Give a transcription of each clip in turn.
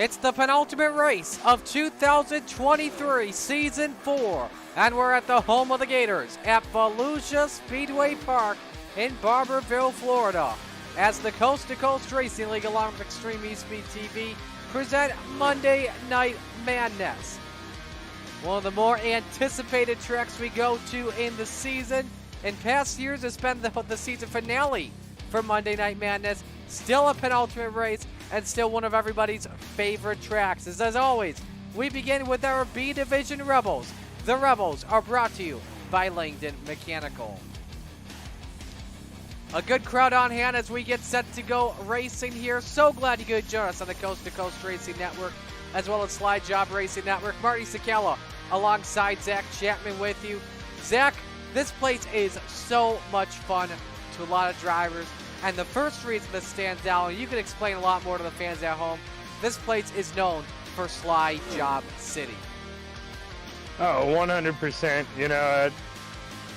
It's the penultimate race of 2023 Season 4, and we're at the home of the Gators at Volusia Speedway Park in Barberville, Florida, as the Coast to Coast Racing League along with Extreme eSpeed TV present Monday Night Madness. One of the more anticipated tracks we go to in the season. In past years, it's been the season finale for Monday Night Madness. Still a penultimate race, and still one of everybody's favorite tracks. As always, we begin with our B Division Rebels. The Rebels are brought to you by Langdon Mechanical. A good crowd on hand as we get set to go racing here. So glad you could join us on the Coast to Coast Racing Network, as well as Slide Job Racing Network. Marty Sakala alongside Zach Chapman with you. Zach, this place is so much fun to a lot of drivers. And the first reason this stands out, and you can explain a lot more to the fans at home, this place is known for Slide Job City. Oh, 100%. You know,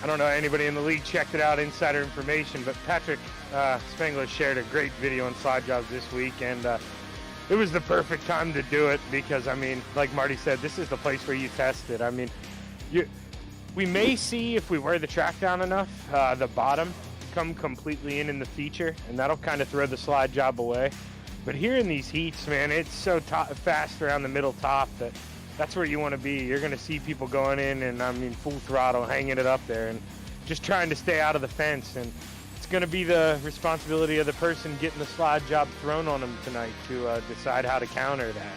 I don't know anybody in the league checked it out, insider information, but Patrick Spengler shared a great video on Slide Jobs this week, and it was the perfect time to do it because, I mean, like Marty said, this is the place where you test it. I mean, we may see if we wear the track down enough, the bottom come completely in the feature, and that'll kind of throw the slide job away. But here in these heats, man, it's so fast around the middle top that's where you want to be. You're going to see people going in and, I mean, full throttle, hanging it up there and just trying to stay out of the fence. And it's going to be the responsibility of the person getting the slide job thrown on them tonight to decide how to counter that.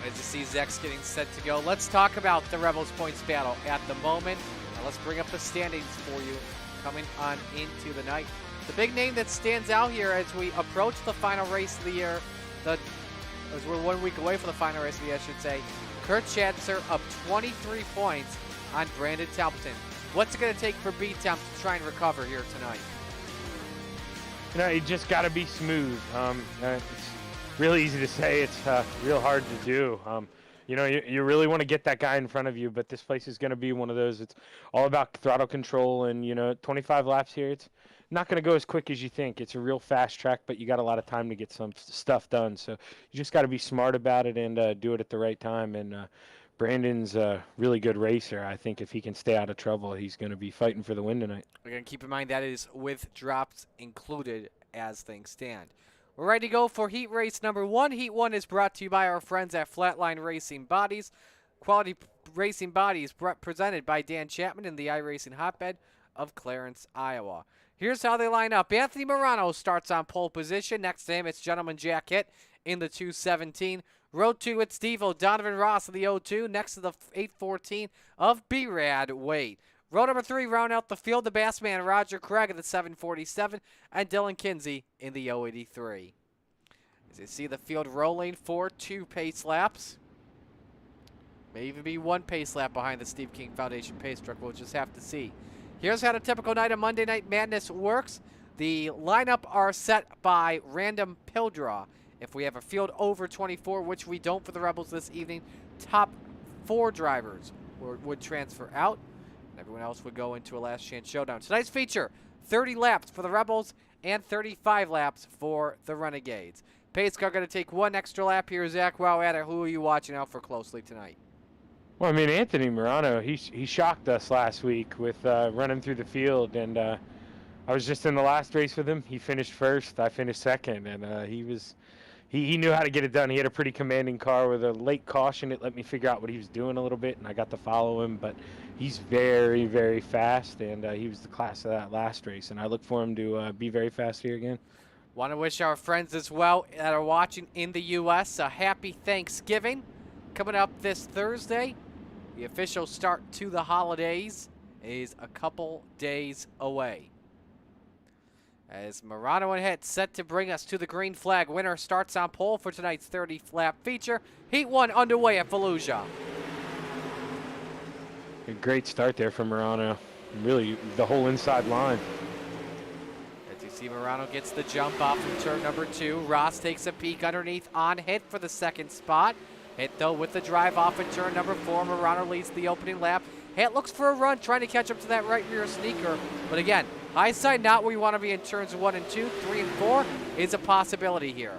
As you see Zach's getting set to go, let's talk about the Rebels points battle at the moment. Now let's bring up the standings for you coming on into the night. The big name that stands out here as we approach the final race of the year, as we're 1 week away from the final race of the year, I should say, Kurt Schatzer up 23 points on Brandon Templeton. What's it going to take for B-Temp to try and recover here tonight? You know, you just got to be smooth. It's really easy to say. It's real hard to do. You know, you really want to get that guy in front of you, but this place is going to be one of those. It's all about throttle control, and, you know, 25 laps here, it's not going to go as quick as you think. It's a real fast track, but you got a lot of time to get some stuff done. So you just got to be smart about it and do it at the right time. And Brandon's a really good racer. I think if he can stay out of trouble, he's going to be fighting for the win tonight. We're going to keep in mind that is with drops included as things stand. We're ready to go for heat race number 1. Heat 1 is brought to you by our friends at Flatline Racing Bodies. Quality racing bodies presented by Dan Chapman in the iRacing hotbed of Clarence, Iowa. Here's how they line up. Anthony Morano starts on pole position. Next to him, it's Gentleman Jack Hitt in the 217. Row 2, it's Steve O'Donovan Ross of the 02. Next to the 814 of B-Rad Wade. Row number 3, round out the field, the Bassman Roger Craig at the 747 and Dylan Kinsey in the 083. As you see the field rolling for 2 pace laps. May even be 1 pace lap behind the Steve King Foundation pace truck. We'll just have to see. Here's how a typical night of Monday Night Madness works. The lineup are set by random pill draw. If we have a field over 24, which we don't for the Rebels this evening, top 4 drivers would transfer out. Everyone else would go into a last chance showdown. Tonight's feature, 30 laps for the Rebels and 35 laps for the Renegades. Pace car going to take 1 extra lap here. Zach, while at it, who are you watching out for closely tonight? Well, I mean, Anthony Morano, he shocked us last week with running through the field, and I was just in the last race with him. He finished first, I finished second, and he knew how to get it done. He had a pretty commanding car with a late caution. It let me figure out what he was doing a little bit, and I got to follow him. But he's very, very fast, and he was the class of that last race. And I look for him to be very fast here again. Want to wish our friends as well that are watching in the U.S. a happy Thanksgiving. Coming up this Thursday, the official start to the holidays is a couple days away. As Morano and Hitt set to bring us to the green flag. Winner starts on pole for tonight's 30-lap feature. Heat 1 underway at Volusia. A great start there from Morano. Really, the whole inside line. As you see, Morano gets the jump off in turn number 2. Ross takes a peek underneath on Hitt for the 2nd spot. Hitt, though, with the drive off in turn number 4. Morano leads the opening lap. Hitt looks for a run, trying to catch up to that right rear sneaker. But again, high side not where you want to be in turns 1 and 2. 3 and 4 is a possibility here.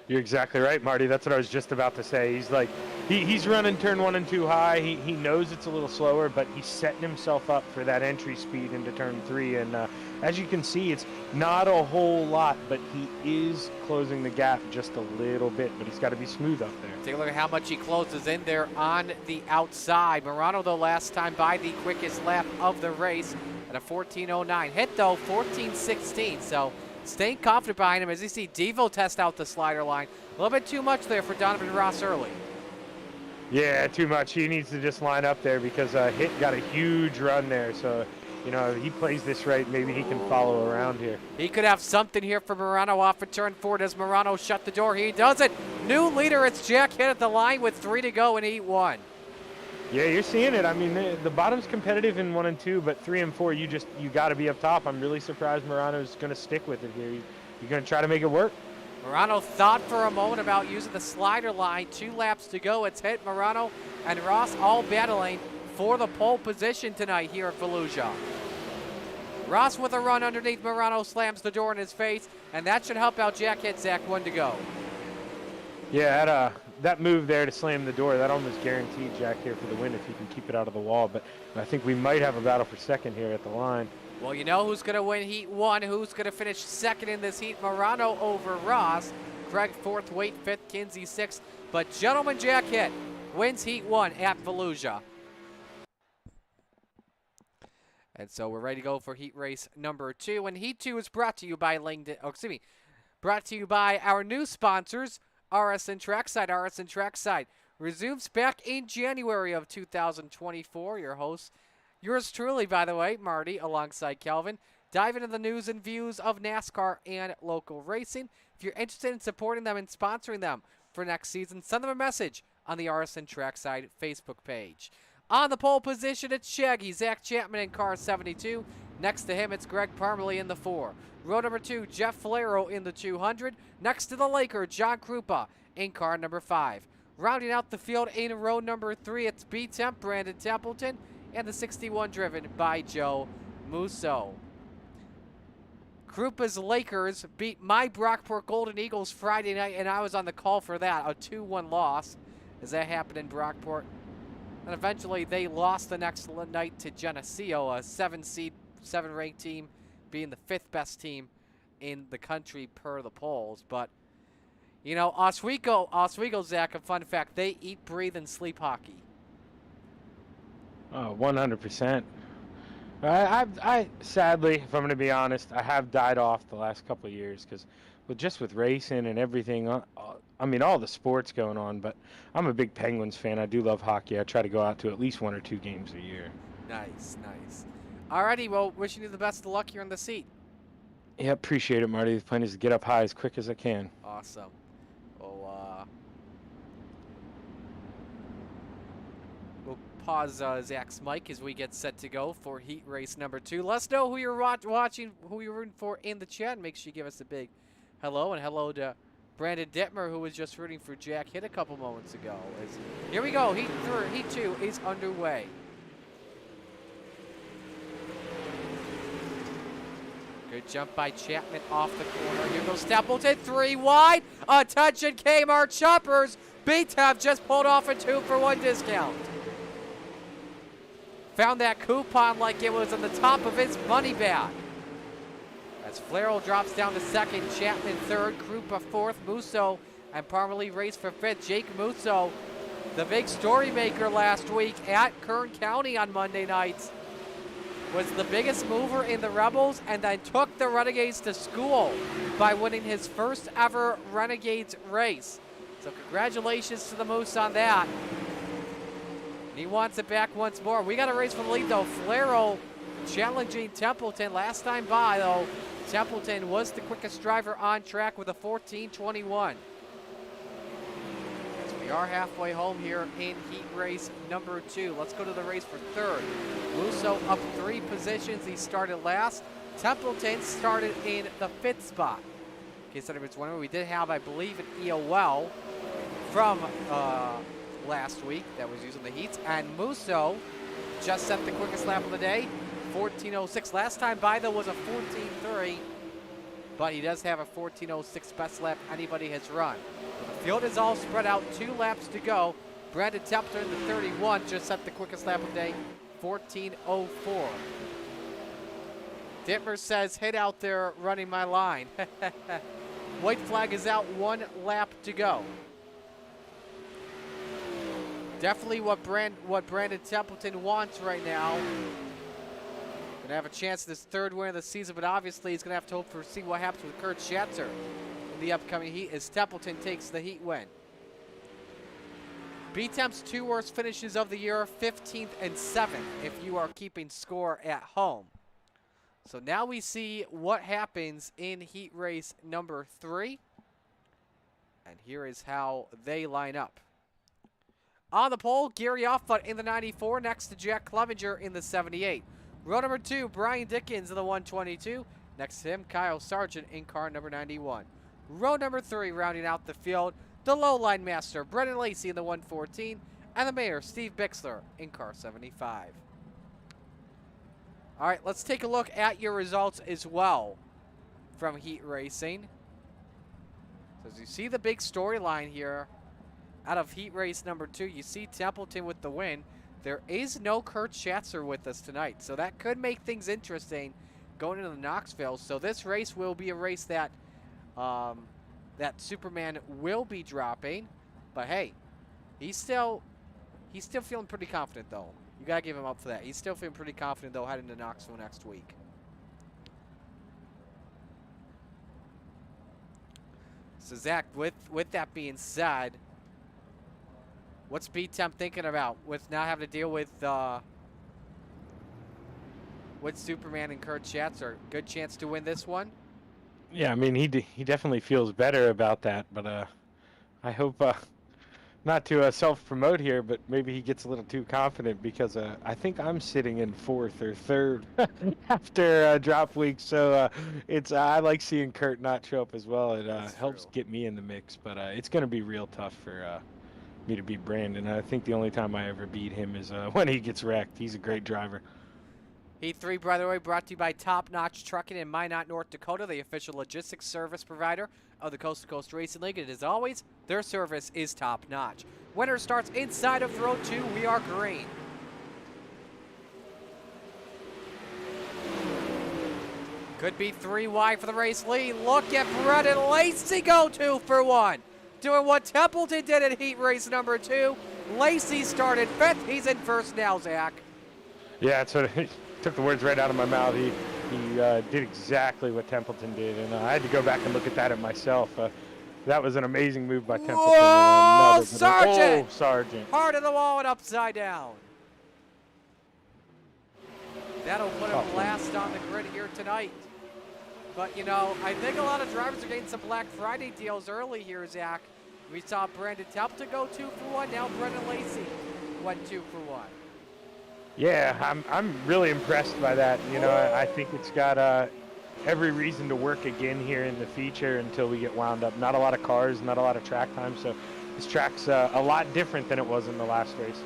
You're exactly right, Marty. That's what I was just about to say. He's like, he's running turn 1 and 2 high. He knows it's a little slower, but he's setting himself up for that entry speed into turn 3. And as you can see, it's not a whole lot, but he is closing the gap just a little bit. But he's got to be smooth up there. Take a look at how much he closes in there on the outside. Morano, though, last time by the quickest lap of the race at a 14:09. Hit, though, 14:16. So staying confident behind him as you see Devo test out the slider line. A little bit too much there for Donovan Ross early. Yeah, too much. He needs to just line up there because Hit got a huge run there. So, you know, if he plays this right, maybe he can follow around here. He could have something here for Morano off of turn 4. Does Morano shut the door? He does it. New leader, it's Jack Hit at the line with 3 to go in Heat 1. Yeah, you're seeing it. I mean, the bottom's competitive in 1 and 2, but 3 and 4, you got to be up top. I'm really surprised Morano's going to stick with it here. You're going to try to make it work. Morano thought for a moment about using the slider line. 2 laps to go. It's Hit, Morano, and Ross all battling for the pole position tonight here at Volusia. Ross with a run underneath Morano slams the door in his face, and that should help out Jack Hit. Zach, 1 to go. Yeah, that move there to slam the door, that almost guaranteed Jack here for the win if he can keep it out of the wall. But I think we might have a battle for second here at the line. Well, you know who's going to win Heat 1, who's going to finish second in this heat. Morano over Ross. Craig 4th, Wade 5th, Kinsey 6th. But gentleman, Jack Hit wins Heat 1 at Volusia. And so we're ready to go for heat race number 2. And Heat 2 is brought to you by brought to you by our new sponsors, RSN Trackside. RSN Trackside resumes back in January of 2024. Your host, yours truly, by the way, Marty, alongside Calvin. Dive into the news and views of NASCAR and local racing. If you're interested in supporting them and sponsoring them for next season, send them a message on the RSN Trackside Facebook page. On the pole position, it's Shaggy, Zach Chapman in car 72. Next to him, it's Greg Parmalee in the 4. Row number 2, Jeff Falero in the 200. Next to the Laker, John Krupa in car number 5. Rounding out the field in row number 3, it's B-Temp, Brandon Templeton, and the 61 driven by Joe Musso. Krupa's Lakers beat my Brockport Golden Eagles Friday night, and I was on the call for that, a 2-1 loss, as that happened in Brockport. And eventually they lost the next night to Geneseo, a 7-ranked team, being the 5th best team in the country per the polls. But, you know, Oswego, Zach, a fun fact, they eat, breathe, and sleep hockey. Oh, 100%. I sadly, if I'm going to be honest, I have died off the last couple of years because with racing and everything, I mean, all the sports going on, but I'm a big Penguins fan. I do love hockey. I try to go out to at least 1 or 2 games a year. Nice, nice. Alrighty, well, wishing you the best of luck here in the seat. Yeah, appreciate it, Marty. The plan is to get up high as quick as I can. Awesome. Well, we'll pause Zach's mic as we get set to go for heat race number 2. Let us know who you're watching, who you're rooting for in the chat. Make sure you give us a big hello, and hello to Brandon Dittmer, who was just rooting for Jack Hit a couple moments ago. Here we go. Heat 2 is underway. Good jump by Chapman off the corner. Here goes Stapleton, 3 wide. Attention Kmart shoppers. BTAV just pulled off a 2-for-1 discount. Found that coupon like it was on the top of his money bag. As Flero drops down to 2nd, Chapman 3rd, Krupa 4th, Musso and Parmalee race for 5th. Jake Musso, the big story maker last week at Kern County on Monday nights, was the biggest mover in the Rebels and then took the Renegades to school by winning his first ever Renegades race. So congratulations to the Moose on that. And he wants it back once more. We got a race for the lead though. Flero challenging Templeton. Last time by though, Templeton was the quickest driver on track with a 14:21. As we are halfway home here in heat race number 2. Let's go to the race for 3rd. Musso up 3 positions. He started last. Templeton started in the 5th spot. In case anybody's wondering, we did have, I believe, an EOL from last week that was using the heats. And Musso just set the quickest lap of the day. 14:06. Last time by though was a 14:3. but he does have a 14:06 best lap anybody has run. The field is all spread out, 2 laps to go. Brandon Templeton in the 31 just set the quickest lap of the day, 14:04. Dittmer says, hit out there running my line. White flag is out, 1 lap to go. Definitely what Brandon Templeton wants right now. Gonna have a chance at this 3rd win of the season, but obviously he's gonna have to hope for see what happens with Kurt Schatzer in the upcoming heat as Templeton takes the heat win. B-Temp's 2 worst finishes of the year, 15th and 7th, if you are keeping score at home. So now we see what happens in heat race number 3. And here is how they line up. On the pole, Gary Offut in the 94, next to Jack Clevenger in the 78. Row number 2, Brian Dickens in the 122. Next to him, Kyle Sargent in car number 91. Row number 3, rounding out the field, the low line master, Brendan Lacey in the 114. And the mayor, Steve Bixler in car 75. All right, let's take a look at your results as well from heat racing. So as you see the big storyline here out of heat race number 2, you see Templeton with the win. There is no Kurt Schatzer with us tonight, so that could make things interesting going into the Knoxville. So this race will be a race that that Superman will be dropping. But hey, he's still feeling pretty confident though. You gotta give him up for that. He's still feeling pretty confident though heading to Knoxville next week. So Zach, with that being said, what's B-Temp thinking about with not having to deal with Superman and Kurt Schatzer? Good chance to win this one? Yeah, I mean, he definitely feels better about that, but I hope not to self-promote here, but maybe he gets a little too confident because I think I'm sitting in 4th or 3rd after drop week, so I like seeing Kurt not show up as well. It helps get me in the mix, but it's going to be real tough for me to beat Brandon. I think the only time I ever beat him is when he gets wrecked. He's a great driver. Heat 3, by the way, brought to you by Top Notch Trucking in Minot, North Dakota, the official logistics service provider of the Coast to Coast Racing League. And as always, their service is top notch. Winner starts inside of row 2. We are green. Could be 3 wide for the race lead. Look at Brendan Lacey go 2 for 1. Doing what Templeton did at heat race number 2. Lacey started 5th. He's in 1st now, Zach. Yeah, it's what he took the words right out of my mouth. He did exactly what Templeton did, and I had to go back and look at that myself. That was an amazing move by Templeton. Whoa, Sargent! Oh, Sargent. Hard of the wall and upside down. That'll put him last on the grid here tonight. But, you know, I think a lot of drivers are getting some Black Friday deals early here, Zach. We saw Brandon Templeton go 2 for 1. Now Brendan Lacey went 2 for 1. Yeah, I'm really impressed by that. You know, I think it's got every reason to work again here in the feature until we get wound up. Not a lot of cars, not a lot of track time, so this track's a lot different than it was in the last race.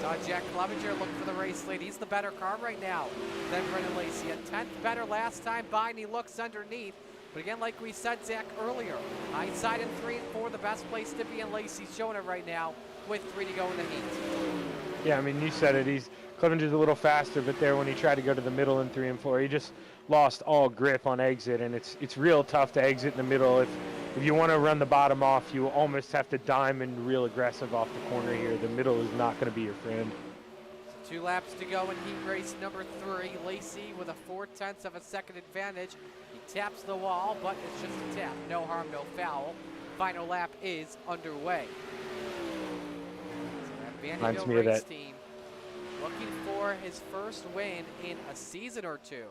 Saw Jack Clevenger look for the race lead. He's the better car right now than Brendan Lacey. A 10th better last time by, and he looks underneath. But again, like we said, Zach, earlier, hindsight in 3 and 4, the best place to be, and Lacey's showing it right now with 3 to go in the heat. Yeah, I mean, you said it. Clevenger's a little faster, but there when he tried to go to the middle in 3 and 4, he just lost all grip on exit, and it's real tough to exit in the middle. If you want to run the bottom off, you almost have to diamond real aggressive off the corner here. The middle is not going to be your friend. So 2 laps to go in heat race number 3. Lacey with a 4/10 of a second advantage. He taps the wall, but it's just a tap. No harm, no foul. Final lap is underway. Reminds me of that. Team looking for his first win in a season or 2.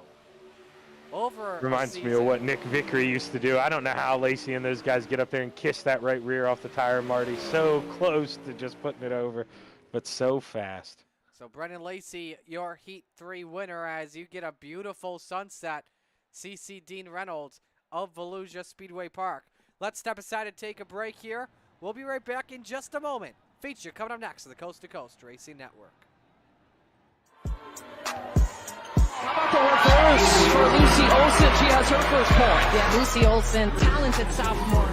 Reminds me of what Nick Vickery used to do. I don't know how Lacey and those guys get up there and kiss that right rear off the tire, Marty. So close to just putting it over, but so fast. So Brendan Lacey, your Heat 3 winner as you get a beautiful sunset. CC Dean Reynolds of Volusia Speedway Park. Let's step aside and take a break here. We'll be right back in just a moment. Feature coming up next on the Coast to Coast Racing Network. How about the reverse? Olsen, she has her first point. Yeah, Lucy Olsen, talented sophomore.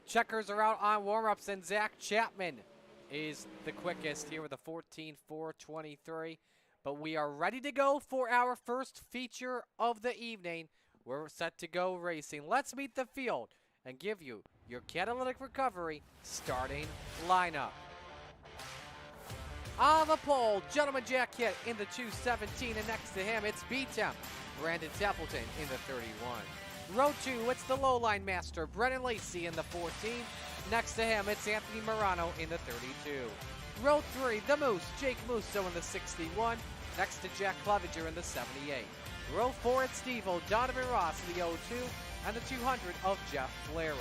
Checkers are out on warm-ups, and Zach Chapman is the quickest here with a 14.423. But we are ready to go for our first feature of the evening. We're set to go racing. Let's meet the field and give you your catalytic recovery starting lineup. On the pole, Gentleman Jack Hitt in the 217, and next to him it's B-Temp, Brandon Templeton in the 31. Row 2, it's the Lowline Master, Brennan Lacey in the 14. Next to him, it's Anthony Morano in the 32. Row 3, the Moose, Jake Musso in the 61. Next to Jack Clevenger in the 78. Row 4, it's Steve-O, Donovan Ross in the 02. And the 200 of Jeff Flaro.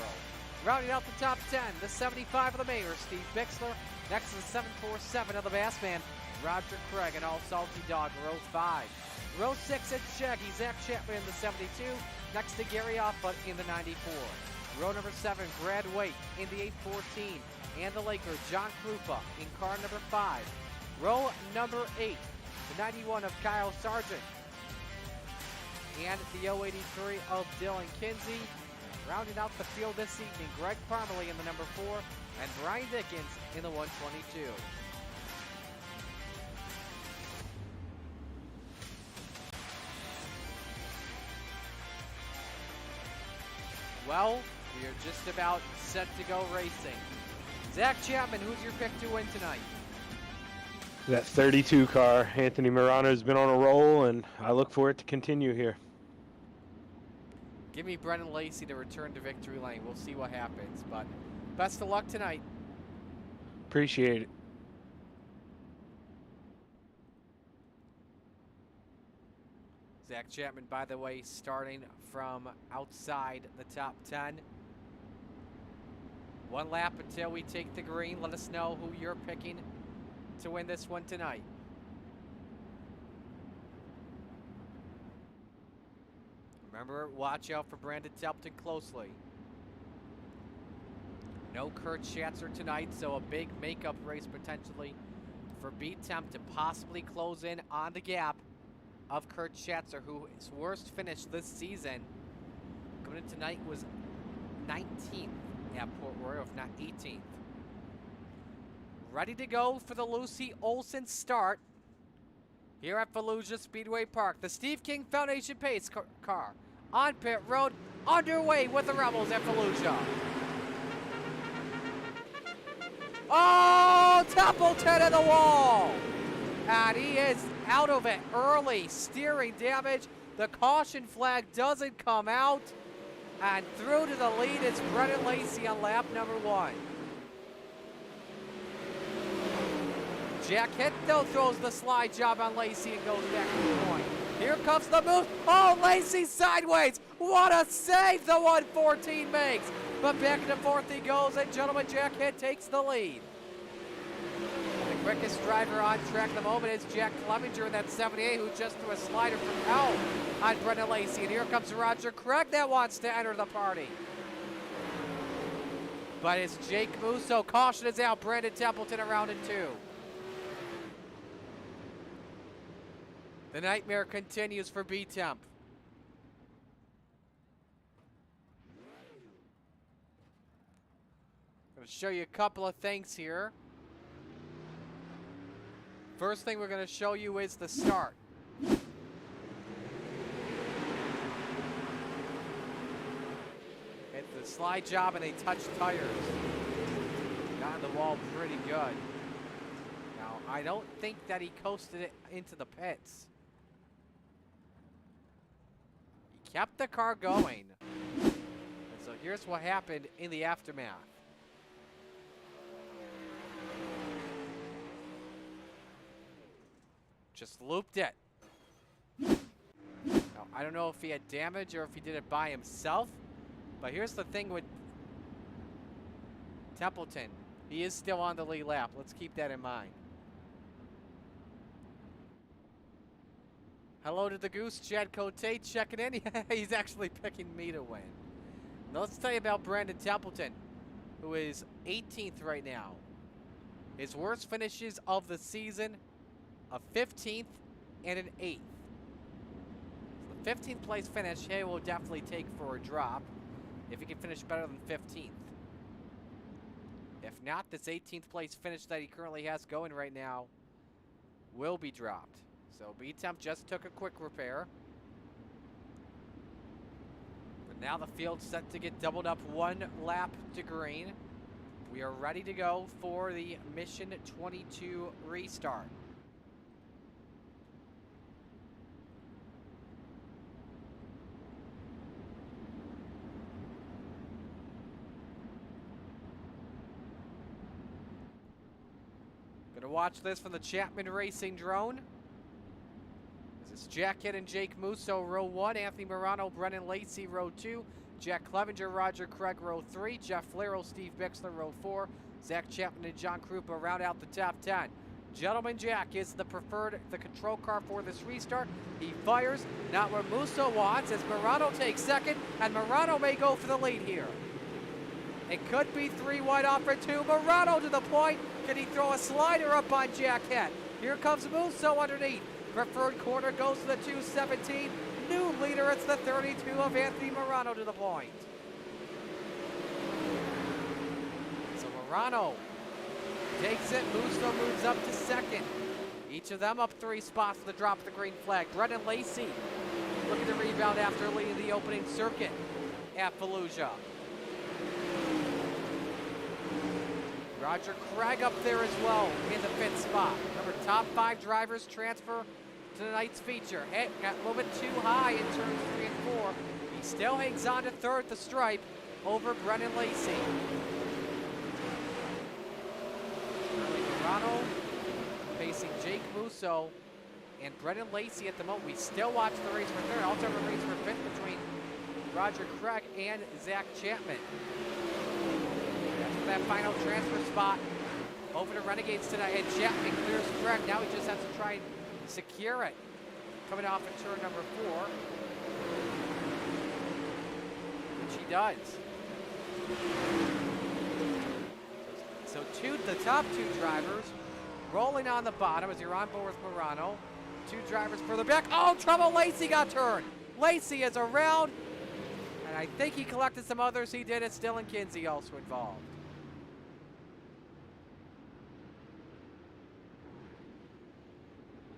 Rounding out the top 10, the 75 of the Mayor, Steve Bixler. Next to the 747 of the Bassman, Roger Craig, and All Salty Dog, row 5. Row 6, it's Shaggy, Zach Chapman in the 72. Next to Gary Offutt in the 94. Row number 7, Brad Waite in the 814. And the Laker, John Krupa in car number 5. Row number 8, the 91 of Kyle Sargent. And the 083 of Dylan Kinsey. Rounding out the field this evening, Greg Parmalee in the number 4. And Brian Dickens in the 122. Well, we are just about set to go racing. Zach Chapman, who's your pick to win tonight? That 32 car. Anthony Morano's been on a roll, and I look for it to continue here. Give me Brennan Lacey to return to victory lane. We'll see what happens, but best of luck tonight. Appreciate it. Zach Chapman, by the way, starting from outside the top 10. One lap until we take the green. Let us know who you're picking to win this one tonight. Remember, watch out for Brandon Templeton closely. No Kurt Schatzer tonight, so a big makeup race potentially for B-Temp to possibly close in on the gap of Kurt Schatzer, whose worst finish this season coming in tonight was 19th at Port Royal, if not 18th. Ready to go for the Lucy Olsen start here at Volusia Speedway Park. The Steve King Foundation Pace car on pit road, underway with the Rebels at Volusia. Oh, Templeton in the wall! And he is out of it early. Steering damage. The caution flag doesn't come out. And through to the lead is Brennan Lacey on lap number 1. Jack Hitto throws the slide job on Lacey and goes back to the point. Here comes the move. Oh, Lacey sideways. What a save the 114 makes. But back into fourth he goes, and gentlemen, Jack Hitt takes the lead. The quickest driver on track at the moment is Jack Clevenger in that 78, who just threw a slider from out on Brendan Lacey. And here comes Roger Craig that wants to enter the party. But it's Jake Musso. Caution is out. Brandon Templeton around in 2. The nightmare continues for B-Temp. Going to show you a couple of things here. First thing we're going to show you is the start. It's the slide job and they touch tires. Got on the wall pretty good. Now, I don't think that he coasted it into the pits. He kept the car going. And so here's what happened in the aftermath. Just looped it. Now, I don't know if he had damage or if he did it by himself, but here's the thing with Templeton. He is still on the lead lap. Let's keep that in mind. Hello to the Goose, Chad Cote checking in. He's actually picking me to win. Now let's tell you about Brandon Templeton, who is 18th right now. His worst finishes of the season, a 15th and an 8th. So the 15th place finish, he will definitely take for a drop if he can finish better than 15th. If not, this 18th place finish that he currently has going right now will be dropped. So B-Temp just took a quick repair. But now the field's set to get doubled up 1 lap to green. We are ready to go for the Mission 22 restart. Gonna watch this from the Chapman Racing drone. This is Jack Hitt and Jake Musso, row 1. Anthony Morano, Brennan Lacey, row 2. Jack Clevenger, Roger Craig, row 3. Jeff Flero, Steve Bixler, row 4. Zach Chapman and John Krupa round out the top 10. Gentleman Jack is the control car for this restart. He fires, not what Musso wants, as Morano takes second, and Morano may go for the lead here. It could be 3 wide off for 2. Morano to the point. Can he throw a slider up on Jack Hitt? Here comes Musso underneath. Preferred corner goes to the 217. New leader, it's the 32 of Anthony Morano to the point. So Morano takes it. Musso moves up to second. Each of them up 3 spots for the drop of the green flag. Brendan Lacey looking to rebound after leading the opening circuit at Volusia. Roger Craig up there as well in the 5th spot. Remember, top 5 drivers transfer to tonight's feature. Hitt got a little bit too high in turns 3 and 4. He still hangs on to 3rd the stripe over Brendan Lacey. Morano facing Jake Musso and Brendan Lacey at the moment. We still watch the race for 3rd. Also have a race for 5th between Roger Craig and Zach Chapman. That final transfer spot over to Renegades tonight, and Chapman clears Craig. Now he just has to try and secure it. Coming off of turn number 4, which he does. So the top two drivers rolling on the bottom as you're on board with Morano. Two drivers further back. Oh, trouble. Lacey got turned. Lacey is around. And I think he collected some others. He did it. Dylan Kinsey also involved.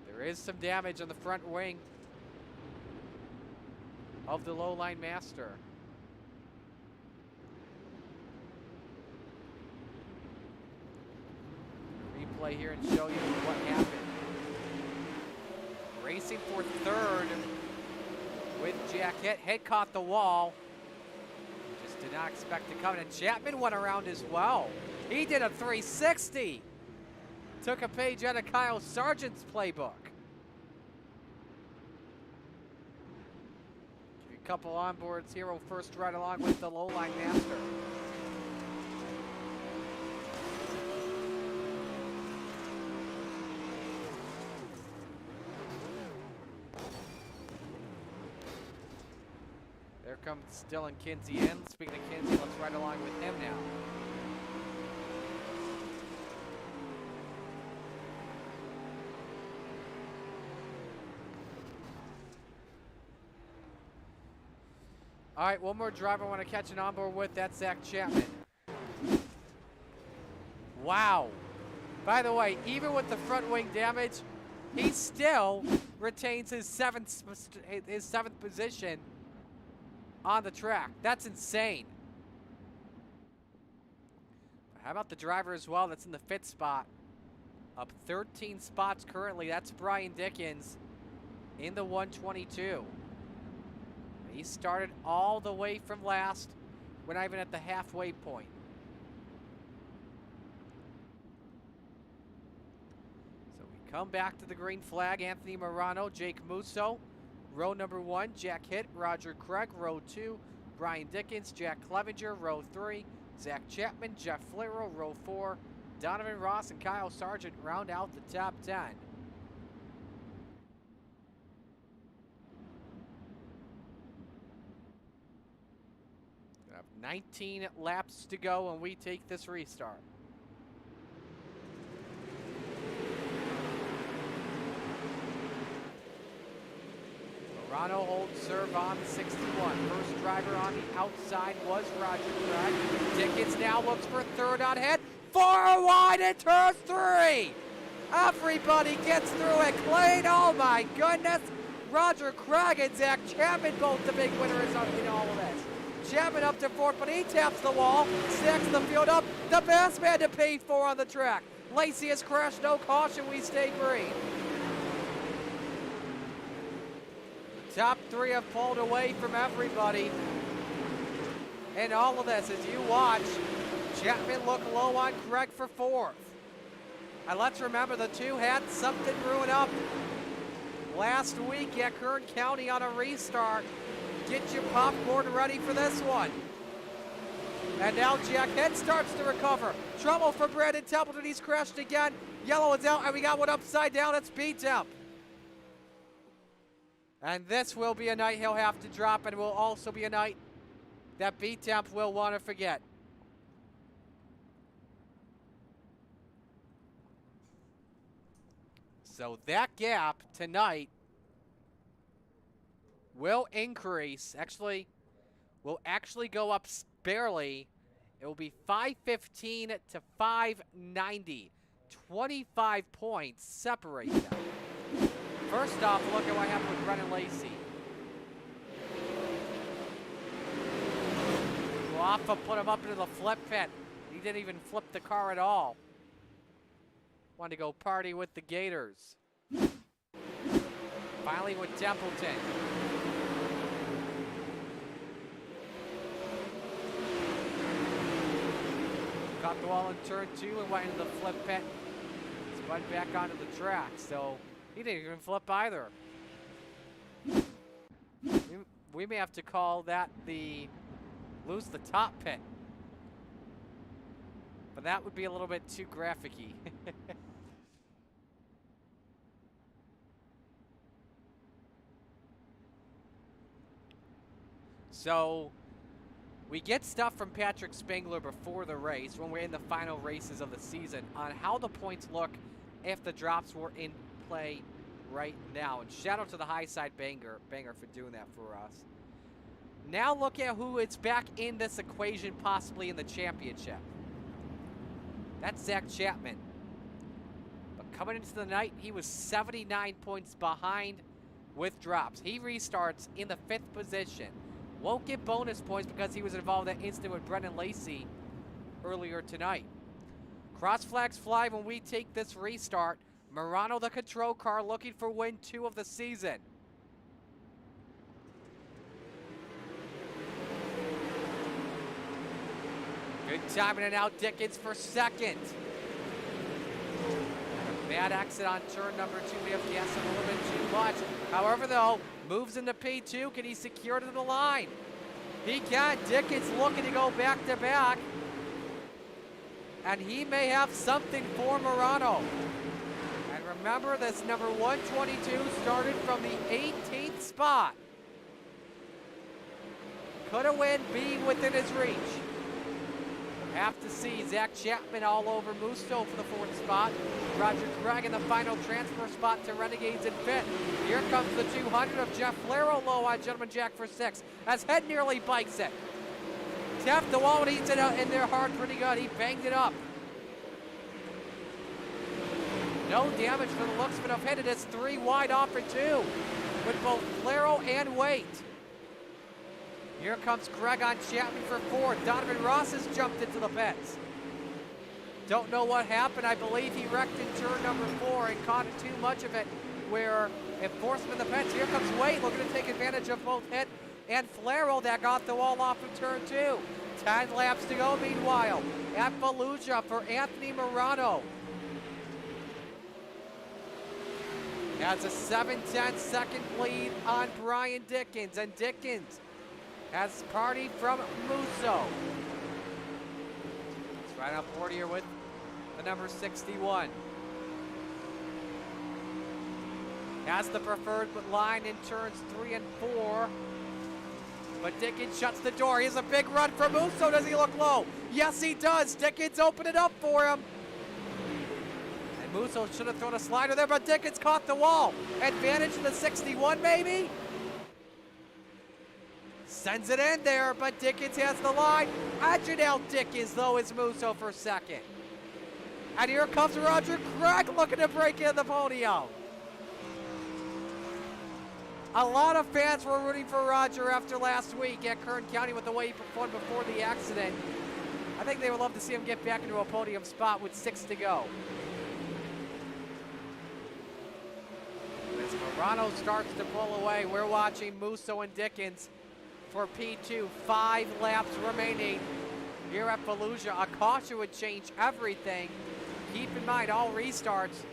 There is some damage on the front wing of the low-line Master. Replay here and show you what happened. Racing for third with Jack Hitt. Hitt caught the wall. Just did not expect to come. And Chapman went around as well. He did a 360. Took a page out of Kyle Sargent's playbook. Give you a couple onboards here. We'll first ride along with the low-line Master. There comes Dylan Kinsey in. Speaking of Kinsey, let's ride along with him now. All right, one more driver I want to catch an onboard with. That's Zach Chapman. Wow. By the way, even with the front wing damage, he still retains his seventh position on the track. That's insane. How about the driver as well that's in the fifth spot? Up 13 spots currently. That's Brian Dickens in the 122. He started all the way from last. We're not even at the halfway point. So we come back to the green flag. Anthony Morano, Jake Musso. Row number 1, Jack Hitt, Roger Craig. Row 2, Brian Dickens, Jack Clevenger. Row 3, Zach Chapman, Jeff Flero. Row 4, Donovan Ross and Kyle Sargent round out the top 10. 19 laps to go and we take this restart. Morano holds serve on 61. First driver on the outside was Roger Craig. Dickens now looks for third on head. Far wide in turn 3. Everybody gets through it clean. Oh my goodness. Roger Craig and Zach Chapman both the big winners in all of this. Chapman up to fourth, but he taps the wall, stacks the field up. The best man to pay for on the track. Lacey has crashed, no caution, we stay green. Top 3 have pulled away from everybody. And all of this, as you watch, Chapman look low on Craig for fourth. And let's remember the two had something brewing up last week at Kern County on a restart. Get your popcorn ready for this one. And now Jack Hitt starts to recover. Trouble for Brandon Templeton. He's crashed again. Yellow is out, and we got one upside down. It's B-Temp. And this will be a night he'll have to drop, and will also be a night that B-Temp will want to forget. So that gap tonight will increase. Will actually go up barely. It will be 515 to 590. 25 points separate them. First off, look at what happened with Brennan Lacey. Waffa put him up into the flip pit. He didn't even flip the car at all. Wanted to go party with the Gators. Finally with Templeton. Caught the wall in turn 2 and went into the flip pit. Spun back onto the track, so he didn't even flip either. We may have to call that the lose the top pit. But that would be a little bit too graphic-y. So We get stuff from Patrick Spangler before the race when we're in the final races of the season on how the points look if the drops were in play right now. And shout out to the high side banger for doing that for us. Now look at who is back in this equation, possibly in the championship. That's Zach Chapman. But coming into the night, he was 79 points behind with drops. He restarts in the 5th position. Won't get bonus points because he was involved in that incident with Brendan Lacey earlier tonight. Cross flags fly when we take this restart. Morano, the control car, looking for win 2 of the season. Good timing and out Dickens for 2nd. Bad exit on turn number 2. We have gassed him a little bit too much. However, though, moves into P2. Can he secure to the line? He can. Dickens looking to go back to back. And he may have something for Morano. And remember, this number 122 started from the 18th spot. Could a win be within his reach? Have to see Zach Chapman all over Musto for the 4th spot. Roger Craig in the final transfer spot to Renegades in 5th. Here comes the 200 of Jeff Flero low on Gentleman Jack for 6th as Head nearly bikes it. Tapped the wall and eats it out in there hard pretty good. He banged it up. No damage for the looks of it. Head. It is 3 wide off for 2 with both Flero and Waite. Here comes Craig on Chapman for 4th. Donovan Ross has jumped into the pits. Don't know what happened. I believe he wrecked in turn number 4 and caught too much of it where it forced him in the pits. Here comes Waite looking to take advantage of both Hit and Flero that got the wall off of turn 2. 10 laps to go meanwhile at Volusia for Anthony Morano. Has a 7-10 second lead on Brian Dickens, and Dickens has party from Musso. It's right on board here with the number 61. Has the preferred line in turns 3 and 4. But Dickens shuts the door. He has a big run for Musso. Does he look low? Yes, he does. Dickens opened it up for him. And Musso should have thrown a slider there, but Dickens caught the wall. Advantage to the 61, maybe? Sends it in there, but Dickens has the line. Edging out Dickens, though, is Musso for 2nd. And here comes Roger Craig looking to break in the podium. A lot of fans were rooting for Roger after last week at Kern County with the way he performed before the accident. I think they would love to see him get back into a podium spot with 6 to go. As Morano starts to pull away, we're watching Musso and Dickens for P2. 5 laps remaining here at Volusia. A caution would change everything. Keep in mind, all restarts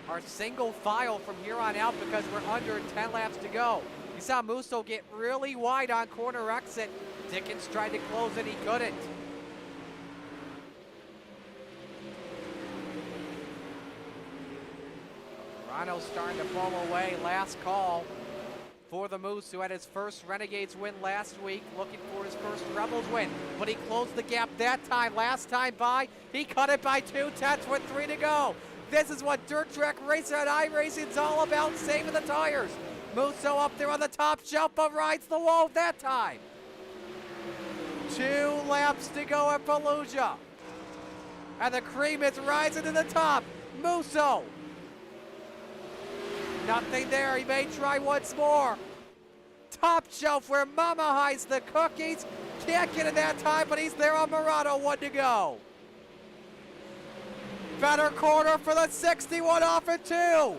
are single file from here on out because we're under 10 laps to go. You saw Musso get really wide on corner exit. Dickens tried to close it, he couldn't. Morano starting to pull away. Last call for the Moose, who had his first Renegades win last week, looking for his first Rebels win. But he closed the gap that time. Last time by, he cut it by 2/10 with 3 to go. This is what dirt track racing and iRacing is all about, saving the tires. Musso up there on the top shelf, but rides the wall that time. 2 laps to go at Volusia. And the cream is rising to the top. Musso. Nothing there, he may try once more. Top shelf where Mama hides the cookies. Can't get it that time, but he's there on Morano, 1 to go. Better corner for the 61 off at 2.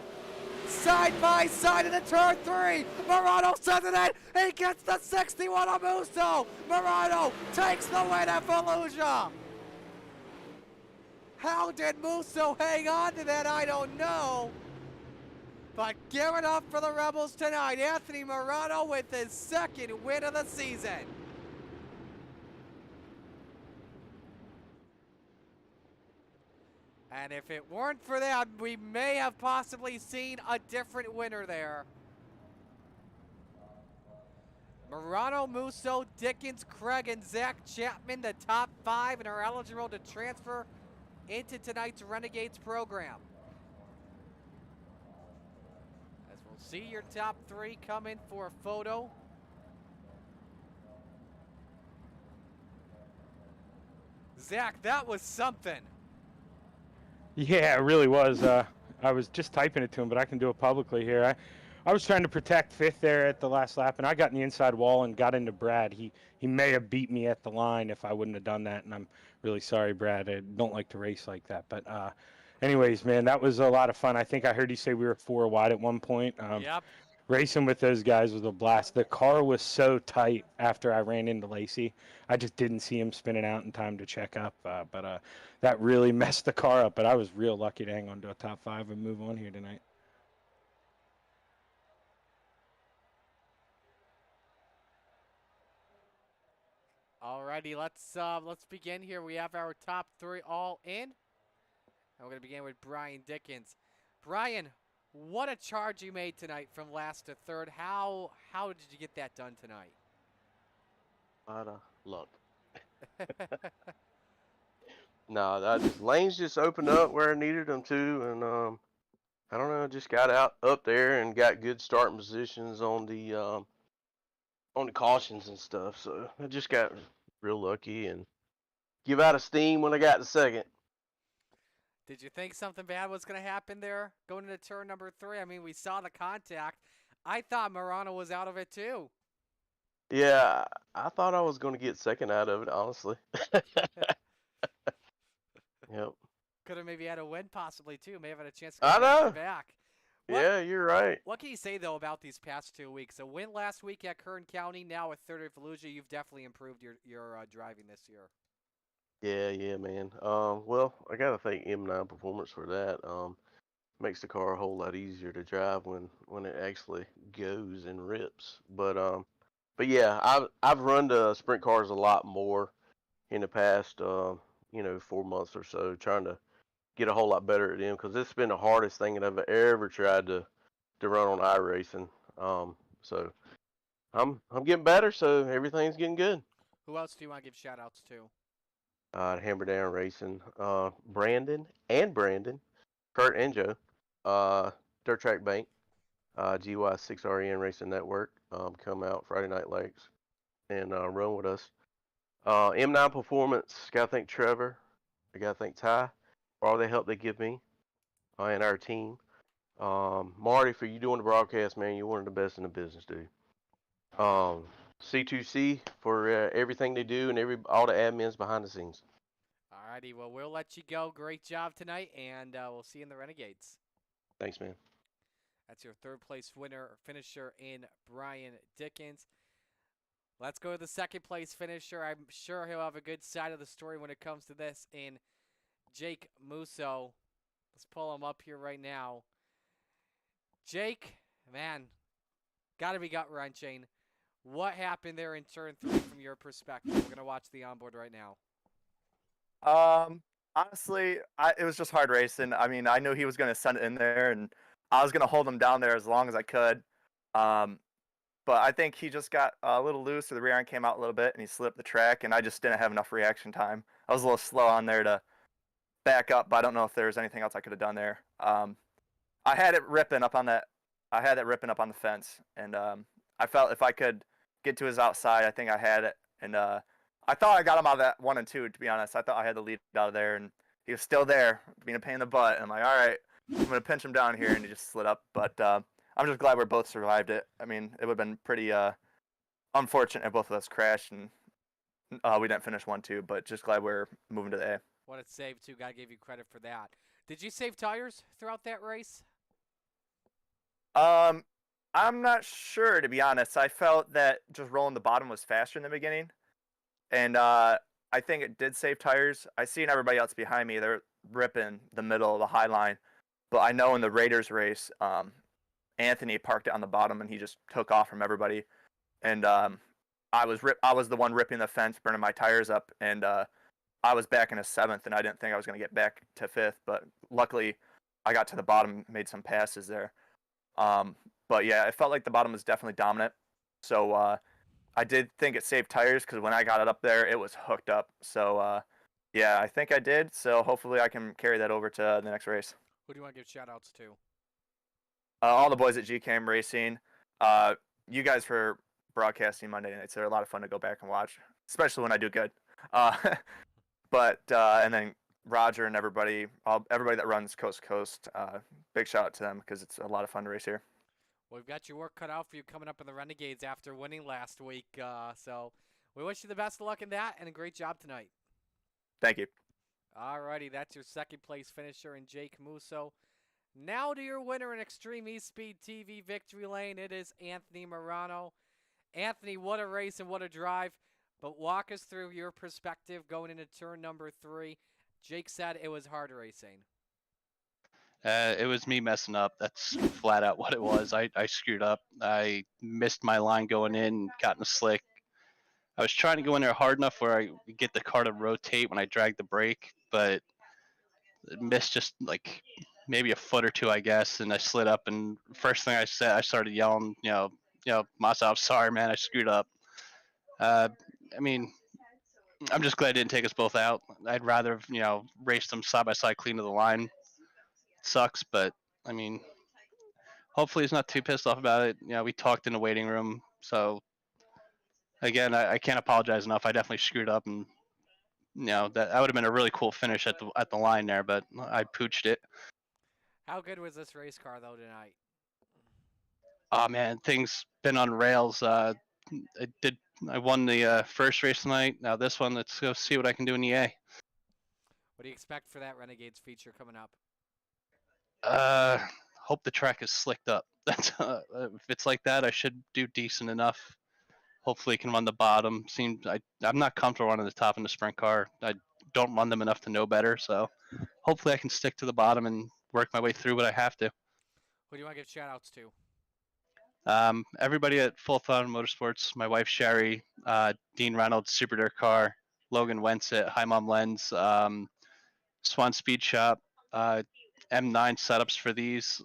Side by side into turn 3. Morano sends it in. He gets the 61 on Musso. Morano takes the win at Volusia. How did Musso hang on to that? I don't know. But give it up for the Rebels tonight. Anthony Morano with his 2nd win of the season. And if it weren't for that, we may have possibly seen a different winner there. Morano, Musso, Dickens, Craig, and Zach Chapman, the top 5, and are eligible to transfer into tonight's Renegades program. As we'll see your top 3 come in for a photo. Zach, that was something. Yeah, it really was. I was just typing it to him, but I can do it publicly here. I was trying to protect fifth there at the last lap, and I got in the inside wall and got into Brad. He may have beat me at the line if I wouldn't have done that, and I'm really sorry, Brad. I don't like to race like that. But anyways, man, that was a lot of fun. I think I heard you say we were 4 wide at one point. Yep. Racing with those guys was a blast. The car was so tight after I ran into Lacey. I just didn't see him spinning out in time to check up. But that really messed the car up. But I was real lucky to hang on to a top 5 and move on here tonight. Alrighty, let's begin here. We have our top 3 all in. And we're gonna begin with Brian Dickens. Brian, what a charge you made tonight from last to third. How did you get that done tonight? A lot of luck. No, lanes just opened up where I needed them to, and I don't know, just got out up there and got good starting positions on the cautions and stuff. So I just got real lucky and give out of steam when I got to second. Did you think something bad was going to happen there going into turn number 3? I mean, we saw the contact. I thought Morano was out of it too. Yeah, I thought I was going to get second out of it, honestly. Yep. Could have maybe had a win possibly too. May have had a chance to I get back to know. back. Yeah, you're right. What can you say, though, about these past 2 weeks? A win last week at Kern County, now a third at Volusia. You've definitely improved your driving this year. Yeah, man. Well, I gotta thank M9 Performance for that. Makes the car a whole lot easier to drive when it actually goes and rips. But yeah, I've run the sprint cars a lot more in the past 4 months or so, trying to get a whole lot better at them because it's been the hardest thing that I've ever tried to run on iRacing. So I'm getting better, so everything's getting good. Who else do you want to give shout-outs to? Hammer Down Racing, Brandon, Kurt and Joe, Dirt Track Bank, GY6RN Racing Network, come out Friday Night Lakes and run with us. M9 Performance, gotta thank Trevor, I gotta thank Ty for all the help they give me and our team. Marty, for you doing the broadcast, man, you're one of the best in the business, dude. C2C for everything they do and all the admins behind the scenes. Alrighty, well, we'll let you go. Great job tonight, and we'll see you in the Renegades. Thanks, man. That's your third place finisher in Brian Dickens. Let's go to the second place finisher. I'm sure he'll have a good side of the story when it comes to this in Jake Musso. Let's pull him up here right now. Jake, man, gotta be gut-wrenching. What happened there in turn 3 from your perspective? We're gonna watch the onboard right now. Honestly, it was just hard racing. I mean, I knew he was going to send it in there, and I was going to hold him down there as long as I could. But I think he just got a little loose, or the rear end came out a little bit, and he slipped the track, and I just didn't have enough reaction time. I was a little slow on there to back up, but I don't know if there was anything else I could have done there. I had it ripping up on that. I had it ripping up on the fence, and I felt if I could get to his outside, I think I had it, and I thought I got him out of that 1 and 2, to be honest. I thought I had the lead out of there, and he was still there, being a pain in the butt. And I'm like, all right, I'm going to pinch him down here, and he just slid up. But I'm just glad we both survived it. I mean, it would have been pretty unfortunate if both of us crashed, and we didn't finish 1-2, but just glad we're moving to the A. What a save, too. Gotta give you credit for that. Did you save tires throughout that race? I'm not sure, to be honest. I felt that just rolling the bottom was faster in the beginning. And I think it did save tires. I seen everybody else behind me. They're ripping the middle of the high line. But I know in the Raiders race, Anthony parked it on the bottom, and he just took off from everybody. And I was the one ripping the fence, burning my tires up. And I was back in a 7th, and I didn't think I was going to get back to 5th. But luckily, I got to the bottom, made some passes there. But yeah, it felt like the bottom was definitely dominant. So I did think it saved tires because when I got it up there, it was hooked up. So yeah, I think I did. So hopefully I can carry that over to the next race. Who do you want to give shout outs to? All the boys at GCam Racing. You guys for broadcasting Monday nights. They're a lot of fun to go back and watch, especially when I do good. Uh, but and then Roger and everybody that runs Coast to Coast. Big shout out to them because it's a lot of fun to race here. Well, we've got your work cut out for you coming up in the Renegades after winning last week. So we wish you the best of luck in that and a great job tonight. Thank you. Alrighty, that's your second place finisher in Jake Musso. Now to your winner in Extreme E-Speed TV Victory Lane. It is Anthony Morano. Anthony, what a race and what a drive. But walk us through your perspective going into turn number 3. Jake said it was hard racing. It was me messing up. That's flat out what it was. I screwed up. I missed my line going in, got in a slick. I was trying to go in there hard enough where I get the car to rotate when I drag the brake, but it missed just like maybe a foot or two, I guess, and I slid up. And first thing I said, I started yelling, Masa, I'm sorry, man, I screwed up. I mean, I'm just glad it didn't take us both out. I'd rather have, raced them side by side clean to the line. It sucks, but I mean, hopefully he's not too pissed off about it. We talked in the waiting room, so again, I can't apologize enough. I definitely screwed up, and that would have been a really cool finish at the line there, but I pooched it. How good was this race car though tonight? Oh man, things been on rails. I won the first race tonight. Now this one, let's go see what I can do in EA. What do you expect for that Renegades feature coming up? Hope the track is slicked up. That's if it's like that, I should do decent enough. Hopefully, can run the bottom. I'm not comfortable running the top in the sprint car. I don't run them enough to know better. So, hopefully, I can stick to the bottom and work my way through what I have to. Who do you want to give shout outs to? Everybody at Full Throttle Motorsports. My wife Sherry, Dean Reynolds, Super Dirt Car, Logan Wentz at Hi Mom Lens, Swan Speed Shop, M9 setups for these.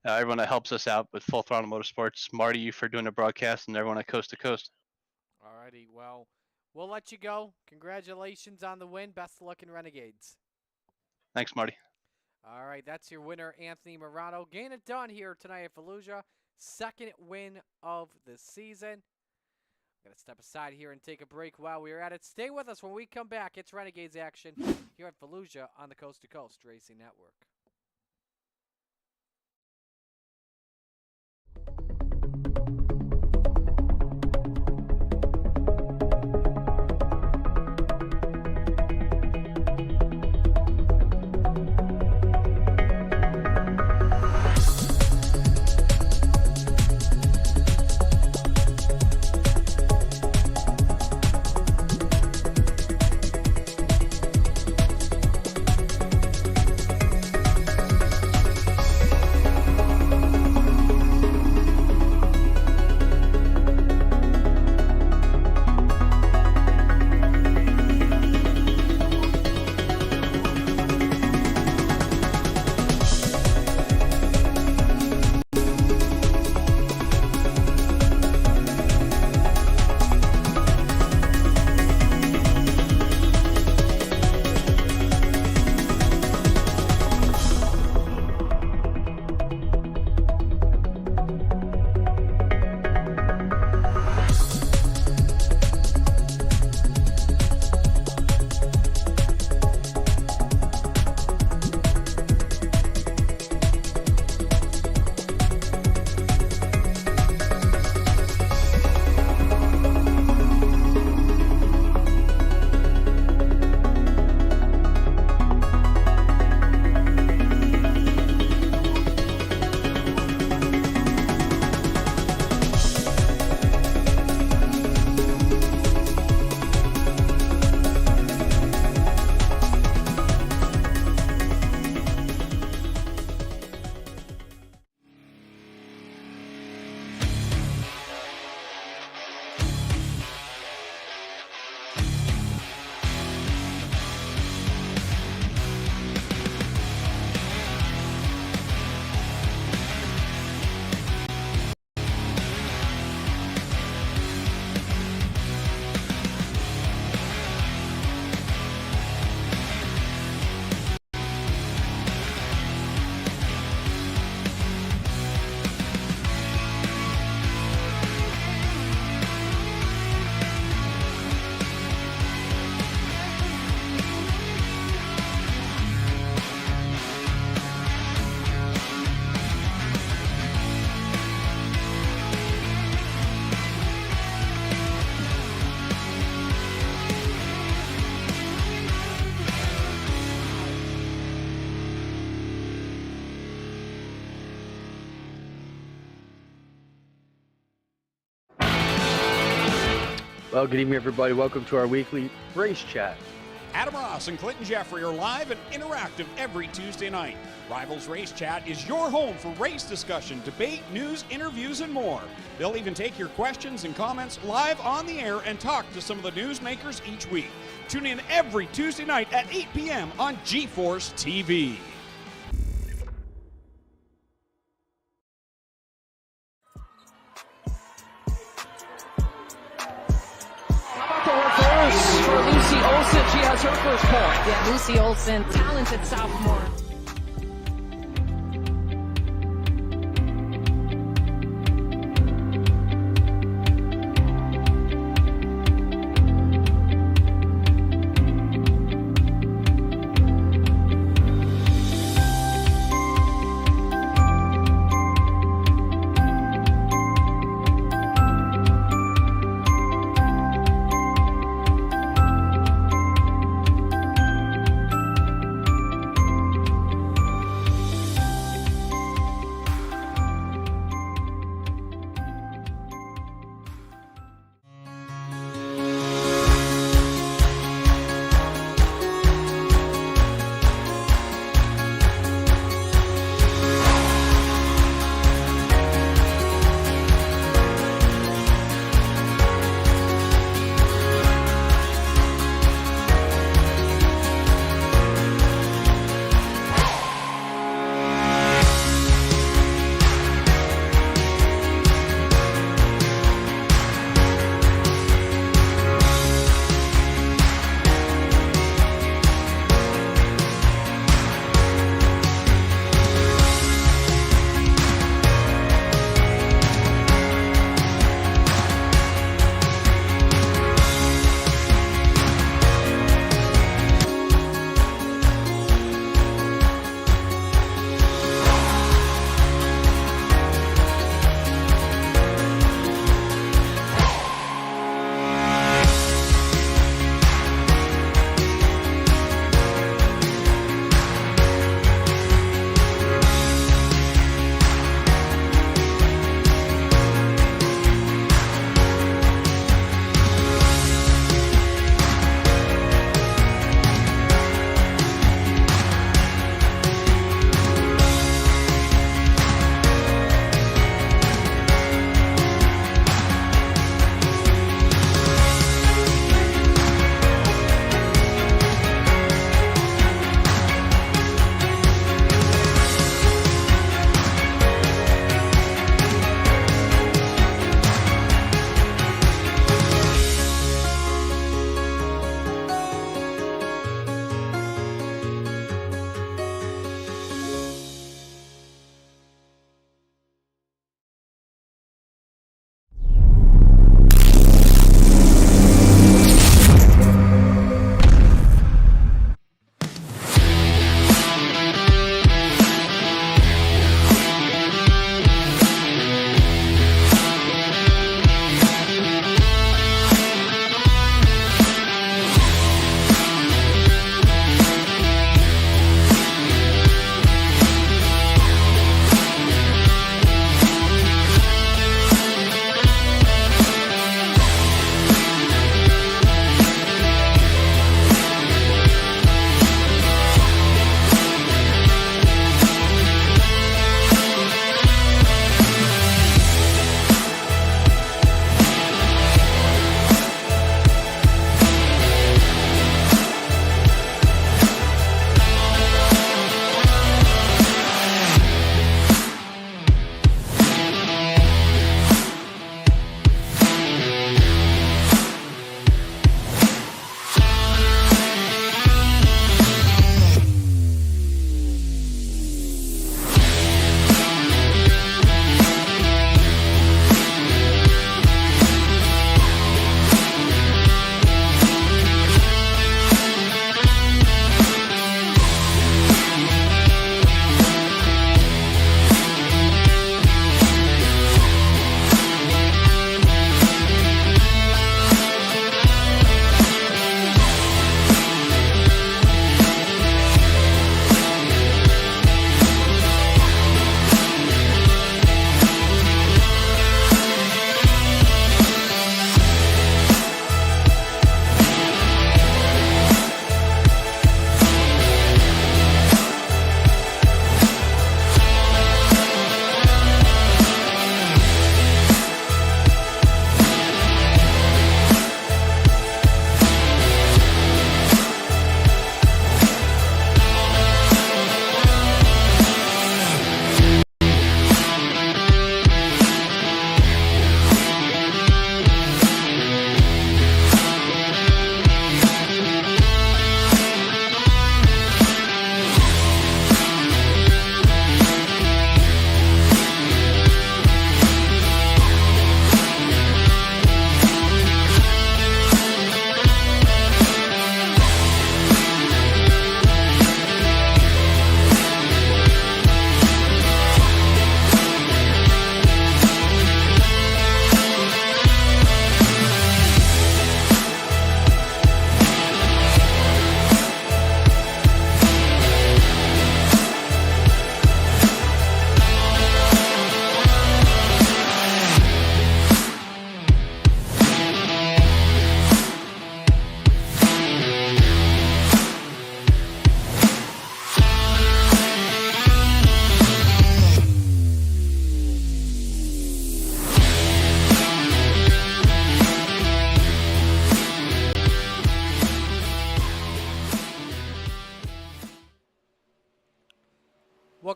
Everyone that helps us out with Full Throttle Motorsports, Marty, you for doing the broadcast, and everyone at Coast to Coast. Alrighty, well, we'll let you go. Congratulations on the win. Best of luck in Renegades. Thanks, Marty. All right, that's your winner, Anthony Morano. Getting it done here tonight at Volusia. Second win of the season. I'm going to step aside here and take a break while we're at it. Stay with us when we come back. It's Renegades action here at Volusia on the Coast to Coast Racing Network. Well, good evening, everybody. Welcome to our weekly race chat. Adam Ross and Clinton Jeffrey are live and interactive every Tuesday night. Rivals Race Chat is your home for race discussion, debate, news, interviews, and more. They'll even take your questions and comments live on the air and talk to some of the newsmakers each week. Tune in every Tuesday night at 8 p.m. on GeForce TV. For Lucy Olsen, she has her first point. Yeah, Lucy Olsen, talented sophomore.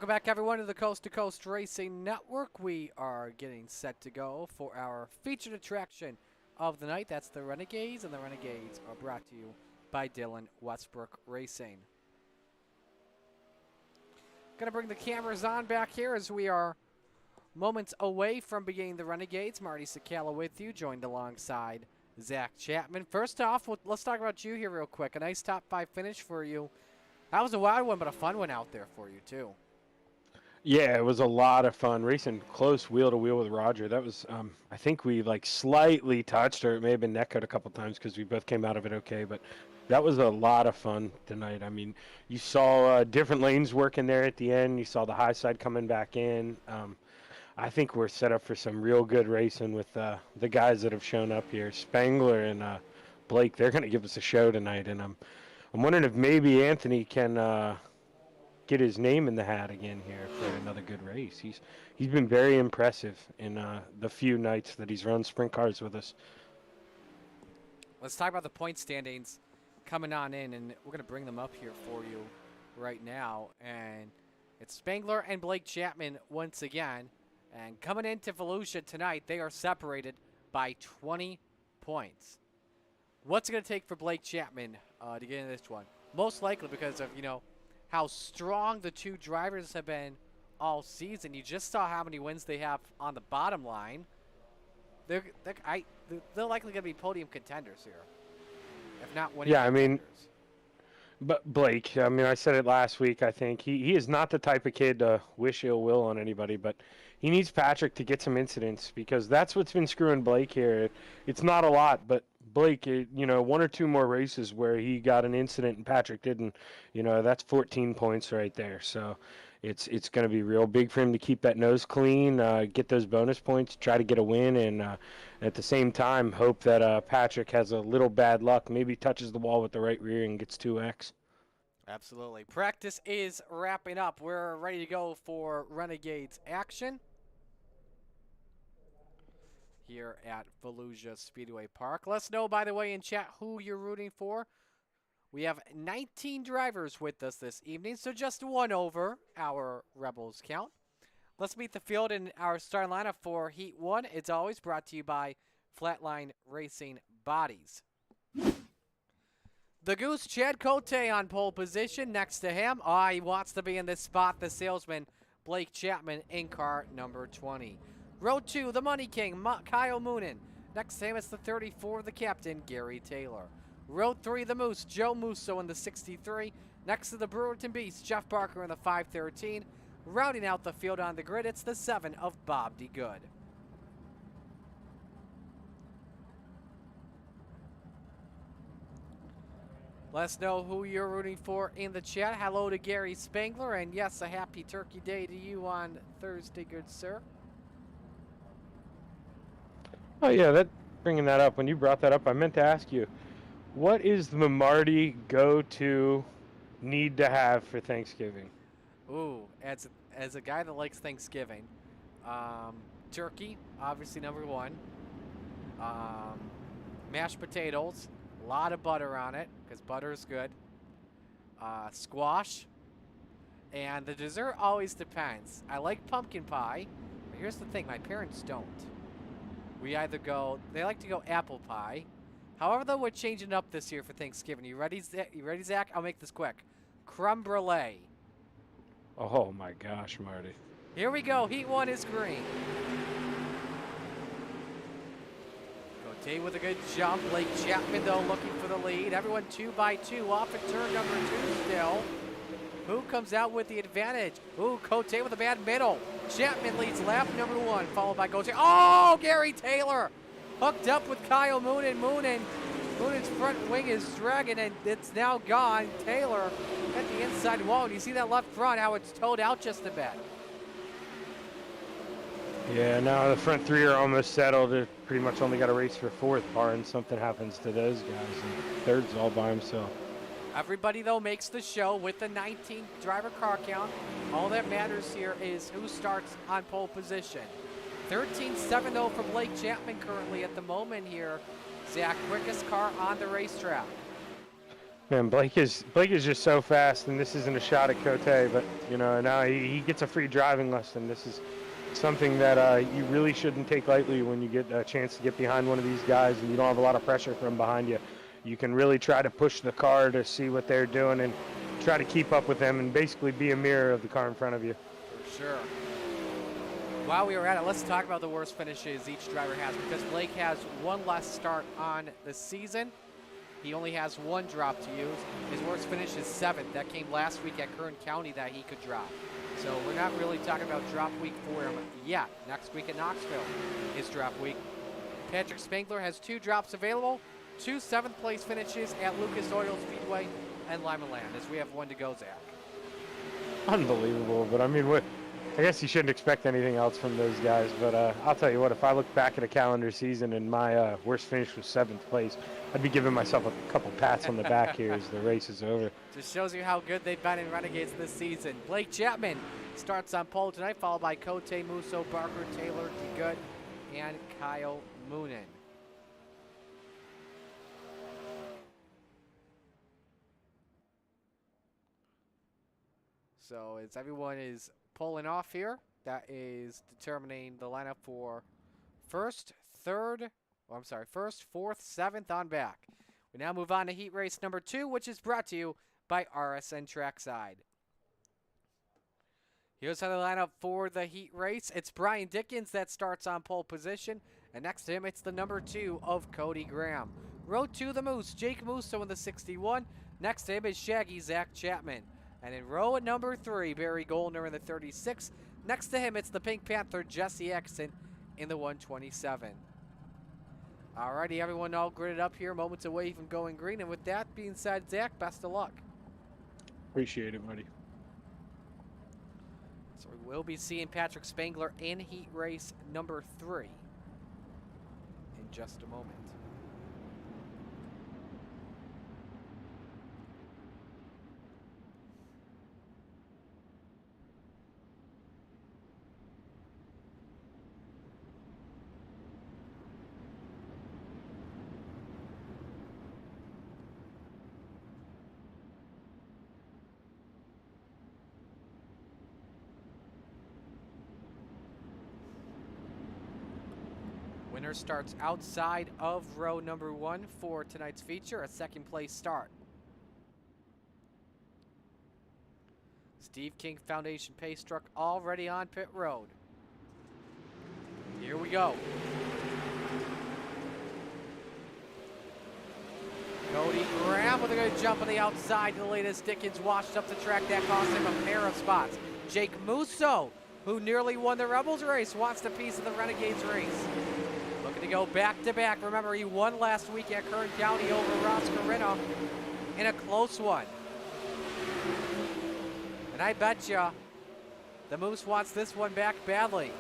Welcome back, everyone, to the Coast to Coast Racing Network. We are getting set to go for our featured attraction of the night. That's the Renegades, and the Renegades are brought to you by Dylan Westbrook Racing. Gonna bring the cameras on back here as we are moments away from beginning the Renegades. Marty Sakala with you, joined alongside Zach Chapman. First off, let's talk about you here real quick. A nice top 5 finish for you. That was a wild one, but a fun one out there for you, too. Yeah, it was a lot of fun racing close wheel to wheel with Roger. That was, I think we like slightly touched, or it may have been neck cut a couple times because we both came out of it okay. But that was a lot of fun tonight. I mean, you saw different lanes working there at the end. You saw the high side coming back in. I think we're set up for some real good racing with the guys that have shown up here. Spangler and Blake, they're going to give us a show tonight, and I'm wondering if maybe Anthony can get his name in the hat again here for another good race. He's been very impressive in the few nights that he's run sprint cars with us. Let's talk about the point standings coming on in, and we're going to bring them up here for you right now. And it's Spangler and Blake Chapman once again. And coming into Volusia tonight, they are separated by 20 points. What's it going to take for Blake Chapman to get into this one? Most likely because of, how strong the two drivers have been all season. You just saw how many wins they have on the bottom line. They're likely going to be podium contenders here, if not winning. Yeah, I mean, but Blake, I mean, I said it last week. I think he is not the type of kid to wish ill will on anybody, but he needs Patrick to get some incidents because that's what's been screwing Blake here. It's not a lot, but Blake, 1 or 2 more races where he got an incident and Patrick didn't, that's 14 points right there. So it's going to be real big for him to keep that nose clean, get those bonus points, try to get a win, and at the same time hope that Patrick has a little bad luck, maybe touches the wall with the right rear and gets 2X. Absolutely. Practice is wrapping up. We're ready to go for Renegades action here at Volusia Speedway Park. Let us know, by the way, in chat who you're rooting for. We have 19 drivers with us this evening, so just one over our Rebels count. Let's meet the field in our starting lineup for Heat 1. It's always brought to you by Flatline Racing Bodies. The Goose, Chad Cote on pole position. Next to him, he wants to be in this spot, the salesman, Blake Chapman in car number 20. Row 2, the Money King, Kyle Moonen. Next to him, it's the 34, the captain, Gary Taylor. Row 3, the Moose, Joe Musso in the 63. Next to the Brewerton Beast, Jeff Barker in the 513. Rounding out the field on the grid, it's the 7 of Bob DeGood. Let us know who you're rooting for in the chat. Hello to Gary Spangler, and yes, a happy Turkey Day to you on Thursday, good sir. Oh yeah, bringing that up, when you brought that up, I meant to ask you, what is the Marty go-to need to have for Thanksgiving? Ooh, as a guy that likes Thanksgiving, turkey, obviously number 1. Mashed potatoes, a lot of butter on it, because butter is good. Squash, and the dessert always depends. I like pumpkin pie, but here's the thing, my parents don't. They like to go apple pie. However, though, we're changing it up this year for Thanksgiving. You ready, Zach? I'll make this quick. Creme brulee. Oh my gosh, Marty. Here we go. Heat 1 is green. Cote with a good jump. Blake Chapman, though, looking for the lead. Everyone 2 by 2 off at turn number 2 still. Who comes out with the advantage? Ooh, Cote with a bad middle. Chapman leads lap number 1, followed by Cote. Oh, Gary Taylor hooked up with Kyle Moonen. Moonen's front wing is dragging, and it's now gone. Taylor at the inside wall. And you see that left front, how it's towed out just a bit. Yeah, now the front 3 are almost settled. They've pretty much only got a race for 4th, barring something happens to those guys. And 3rd's all by himself. Everybody, though, makes the show with the 19 driver car count. All that matters here is who starts on pole position. 13.7, though, for Blake Chapman currently at the moment here. Zach, quickest car on the racetrack. Man, Blake is just so fast, and this isn't a shot at Cote, but now he gets a free driving lesson. This is something that you really shouldn't take lightly when you get a chance to get behind one of these guys and you don't have a lot of pressure from behind you. You can really try to push the car to see what they're doing and try to keep up with them and basically be a mirror of the car in front of you. For sure. While we were at it, let's talk about the worst finishes each driver has, because Blake has one less start on the season. He only has one drop to use. His worst finish is 7th. That came last week at Kern County that he could drop. So we're not really talking about drop week for him yet. Next week at Knoxville is drop week. Patrick Spangler has 2 drops available, 2 7th place finishes at Lucas Oil Speedway and Lima Land, as we have 1 to go, Zach. Unbelievable, but I mean, I guess you shouldn't expect anything else from those guys, but I'll tell you what, if I look back at a calendar season and my worst finish was 7th place, I'd be giving myself a couple pats on the back here as the race is over. Just shows you how good they've been in Renegades this season. Blake Chapman starts on pole tonight, followed by Cote, Musso, Barker, Taylor, DeGood, and Kyle Moonen. So as everyone is pulling off here, that is determining the lineup for first, 4th, 7th on back. We now move on to heat race number 2, which is brought to you by RSN Trackside. Here's how the lineup for the heat race. It's Brian Dickens that starts on pole position, and next to him it's the number 2 of Cody Graham. Row 2, the Moose, Jake Musso in the 61. Next to him is Shaggy Zach Chapman. And in row at number 3, Barry Goldner in the 36. Next to him, it's the Pink Panther, Jesse Exton in the 127. Alrighty, everyone all gridded up here, moments away from going green. And with that being said, Zach, best of luck. Appreciate it, buddy. So we will be seeing Patrick Spangler in heat race number 3 in just a moment. Winner starts outside of row number 1 for tonight's feature, a 2nd place start. Steve King Foundation pace truck already on pit road. Here we go. Cody Graham with a good jump on the outside to the latest. Dickens washed up the track. That cost him a pair of spots. Jake Musso, who nearly won the Rebels race, wants the piece of the Renegades race. Looking to go back-to-back. Remember, he won last week at Kern County over Ross Carino in a close one. And I bet you the Moose wants this one back badly.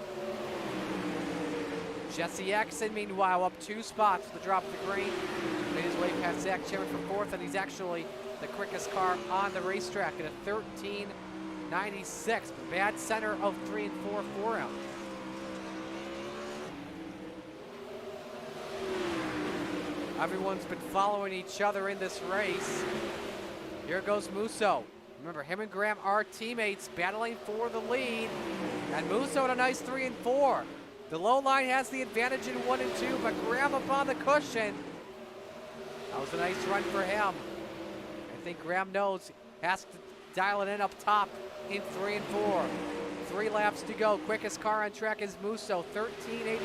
Jesse Exton, meanwhile, up 2 spots to drop the green. Made his way past Zach Chapman for 4th, and he's actually the quickest car on the racetrack at a 13.96. Bad center of 3 and 4 for him. Everyone's been following each other in this race. Here goes Musso. Remember, him and Graham are teammates battling for the lead. And Musso at a nice 3 and 4. The low line has the advantage in 1 and 2, but Graham up on the cushion. That was a nice run for him. I think Graham knows, has to dial it in up top in 3 and 4. 3 laps to go. Quickest car on track is Musso, 13.83.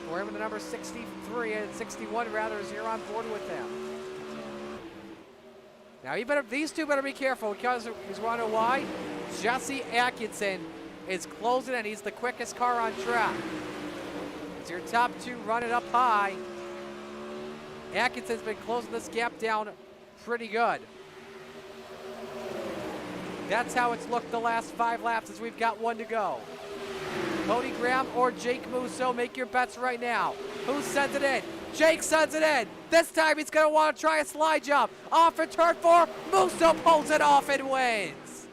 For him, the number 63 and 61 rather, is here on board with them. Now these two better be careful, because he's wondering why. Jesse Atkinson is closing in. He's the quickest car on track. It's your top 2 running up high. Atkinson's been closing this gap down pretty good. That's how it's looked the last 5 laps, as we've got 1 to go. Cody Graham or Jake Musso, make your bets right now. Who sends it in? Jake sends it in. This time he's going to want to try a slide jump. Off for turn 4. Musso pulls it off and wins.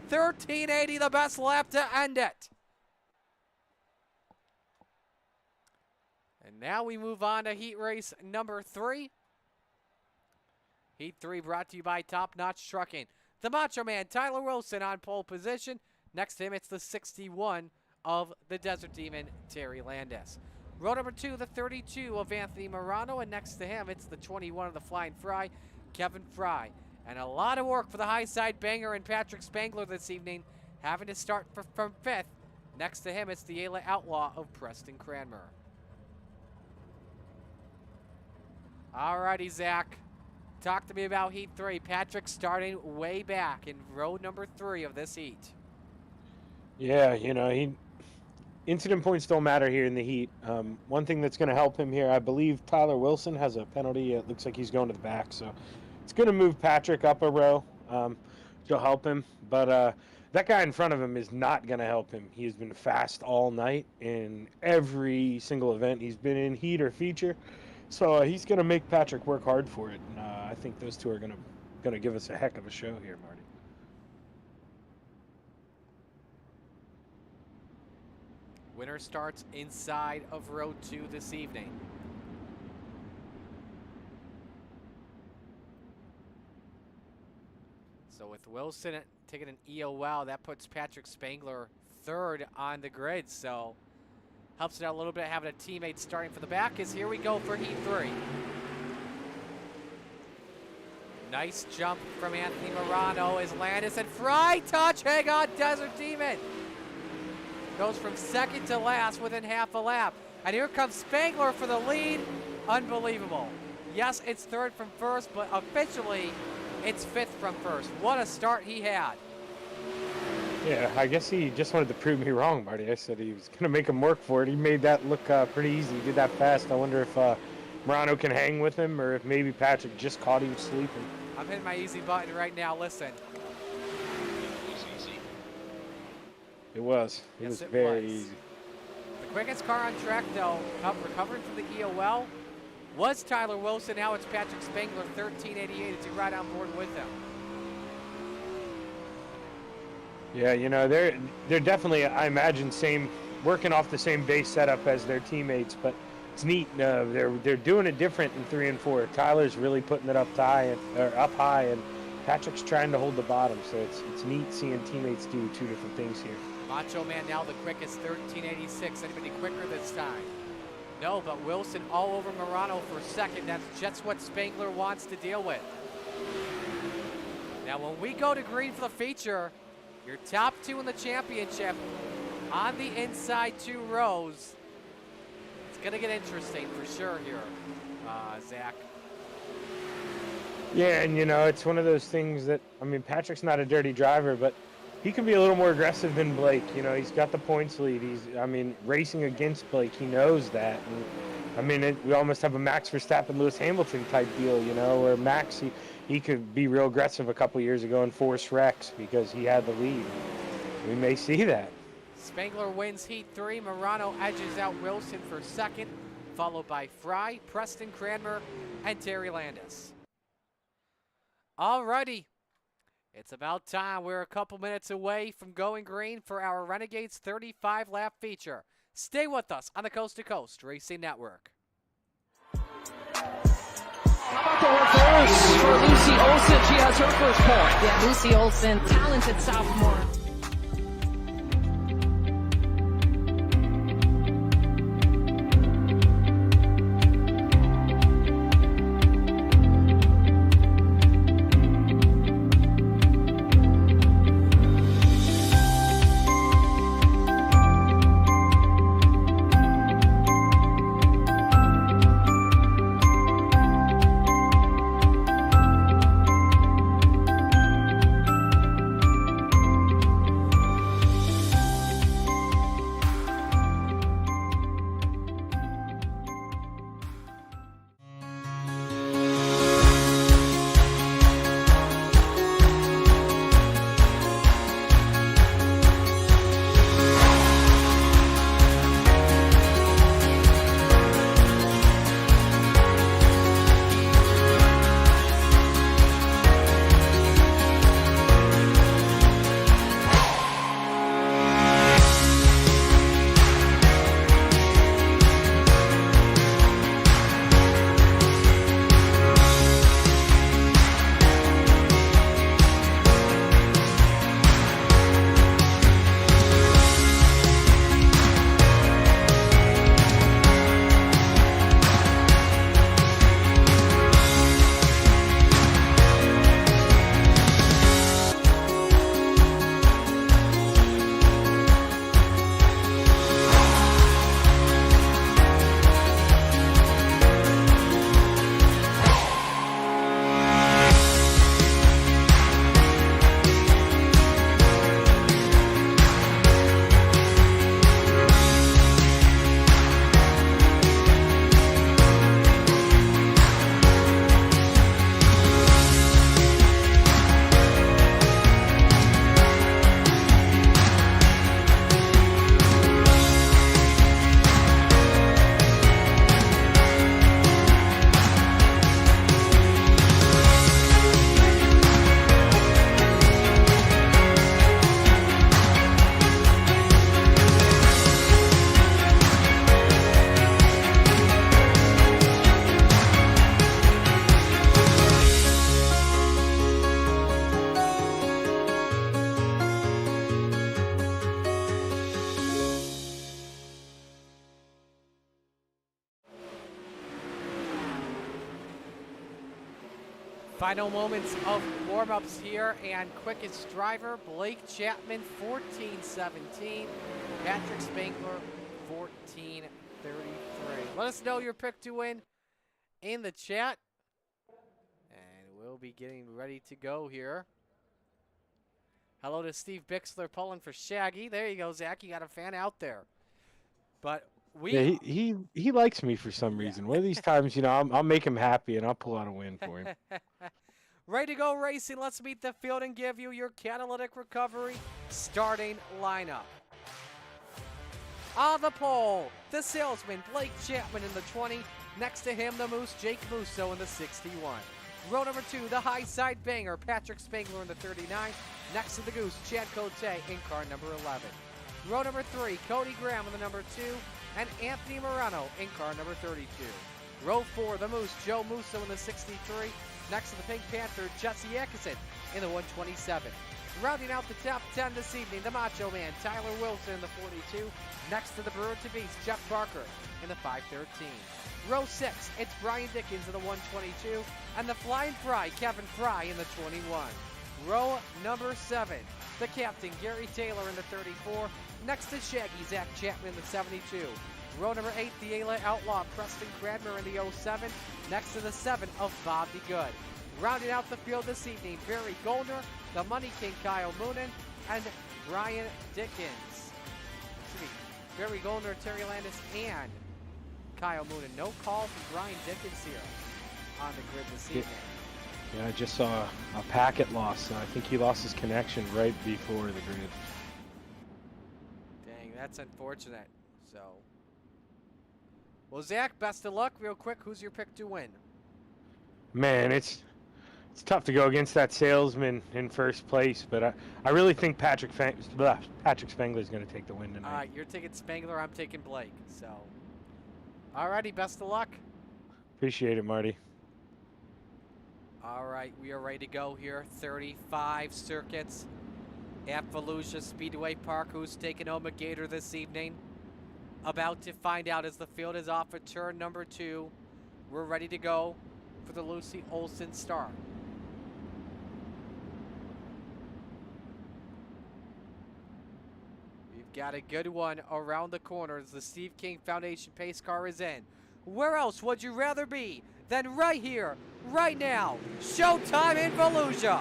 13.80, the best lap to end it. And now we move on to heat race number 3. Heat 3 brought to you by Top Notch Trucking. The Macho Man, Tyler Wilson, on pole position. Next to him, it's the 61 of the Desert Demon, Terry Landis. Row number 2, the 32 of Anthony Morano, and next to him, it's the 21 of the Flying Fry, Kevin Fry. And a lot of work for the high side banger and Patrick Spangler this evening, having to start from 5th. Next to him, it's the Outlaw of Preston Cranmer. Alrighty, Zach. Talk to me about Heat 3. Patrick starting way back in row number 3 of this heat. Yeah, incident points don't matter here in the heat. One thing that's going to help him here, I believe Tyler Wilson has a penalty. It looks like he's going to the back, so it's going to move Patrick up a row. To help him, but that guy in front of him is not going to help him. He's been fast all night in every single event he's been in, heat or feature. So he's going to make Patrick work hard for it, and I think those two are going to give us a heck of a show here, Marty. Winner starts inside of row 2 this evening. So with Wilson taking an EOL, that puts Patrick Spangler 3rd on the grid. So helps it out a little bit having a teammate starting for the back, as here we go for Heat 3. Nice jump from Anthony Morano as Landis and Fry touch. Hang on, Desert Demon. Goes from 2nd to last within half a lap. And here comes Spangler for the lead. Unbelievable. Yes, it's 3rd from 1st, but officially it's 5th from 1st. What a start he had. Yeah, I guess he just wanted to prove me wrong, Marty. I said he was going to make him work for it. He made that look pretty easy. He did that fast. I wonder if Morano can hang with him, or if maybe Patrick just caught him sleeping. I'm hitting my easy button right now. Listen. It was. It was very easy. The quickest car on track, though, recovering from the EOL, was Tyler Wilson. Now it's Patrick Spangler, 1388, as you ride on board with him. Yeah, they're definitely, I imagine, working off the same base setup as their teammates, but it's neat. They're doing it different in 3 and 4. Tyler's really putting it up high, and Patrick's trying to hold the bottom. So it's neat seeing teammates do 2 different things here. Macho Man now the quickest, 1386. Anybody quicker this time? No, but Wilson all over Morano for 2nd. That's just what Spangler wants to deal with. Now, when we go to green for the feature, your top 2 in the championship on the inside 2 rows. It's going to get interesting for sure here, Zach. Yeah, and it's one of those things that, Patrick's not a dirty driver, but he can be a little more aggressive than Blake. He's got the points lead. Racing against Blake, he knows that. And, we almost have a Max Verstappen, Lewis Hamilton type deal, where Max, he could be real aggressive a couple years ago and force wrecks because he had the lead. We may see that. Spangler wins Heat 3. Morano edges out Wilson for 2nd, followed by Fry, Preston Cranmer, and Terry Landis. Alrighty. It's about time. We're a couple minutes away from going green for our Renegades 35-lap feature. Stay with us on the Coast to Coast Racing Network. How about the reverse for Lucy Olsen? She has her first point. Yeah, Lucy Olsen, talented sophomore. Final moments of warm-ups here, and quickest driver, Blake Chapman, 14:17. Patrick Spangler, 14:33. Let us know your pick to win in the chat, and we'll be getting ready to go here. Hello to Steve Bixler pulling for Shaggy. There you go, Zach. You got a fan out there. But Yeah, he likes me for some reason. One of these times, I'll make him happy and I'll pull out a win for him. Ready to go racing. Let's meet the field and give you your catalytic recovery starting lineup. On the pole, the salesman, Blake Chapman in the 20. Next to him, the Moose, Jake Musso in the 61. Row number 2, the high side banger, Patrick Spangler in the 39. Next to the Goose, Chad Cote in car number 11. Row number 3, Cody Graham in the number 2, and Anthony Morano in car number 32. Row 4, the Moose, Joe Musso in the 63. Next to the Pink Panther, Jesse Atkinson in the 127. Rounding out the top 10 this evening, the Macho Man, Tyler Wilson in the 42. Next to the Brewer to Beast, Jeff Barker in the 513. Row 6, it's Brian Dickens in the 122, and the Flying Fry, Kevin Fry in the 21. Row number 7, the Captain, Gary Taylor in the 34. Next to Shaggy, Zach Chapman in the 72. Row number 8, the Outlaw, Preston Cradmer in the 07. Next to the 7 of Bob Be Good. Rounding out the field this evening, Barry Goldner, the Money King Kyle Moonen, and Brian Dickens. Barry Goldner, Terry Landis, and Kyle Moonen. No call from Brian Dickens here on the grid this evening. Yeah, I just saw a packet loss. I think he lost his connection right before the grid. Dang, that's unfortunate. So, well, Zach, best of luck. Real quick, who's your pick to win? Man, it's tough to go against that salesman in first place, but I really think Patrick Spangler is going to take the win tonight. All right, you're taking Spangler, I'm taking Blake. So, all righty, best of luck. Appreciate it, Marty. All right, we are ready to go here. 35 circuits at Volusia Speedway Park. Who's taking home a Gator this evening? About to find out as the field is off at turn number 2. We're ready to go for the Lucy Olsen start. We've got a good one around the corner as the Steve King Foundation pace car is in. Where else would you rather be than right here, right now? Showtime in Volusia.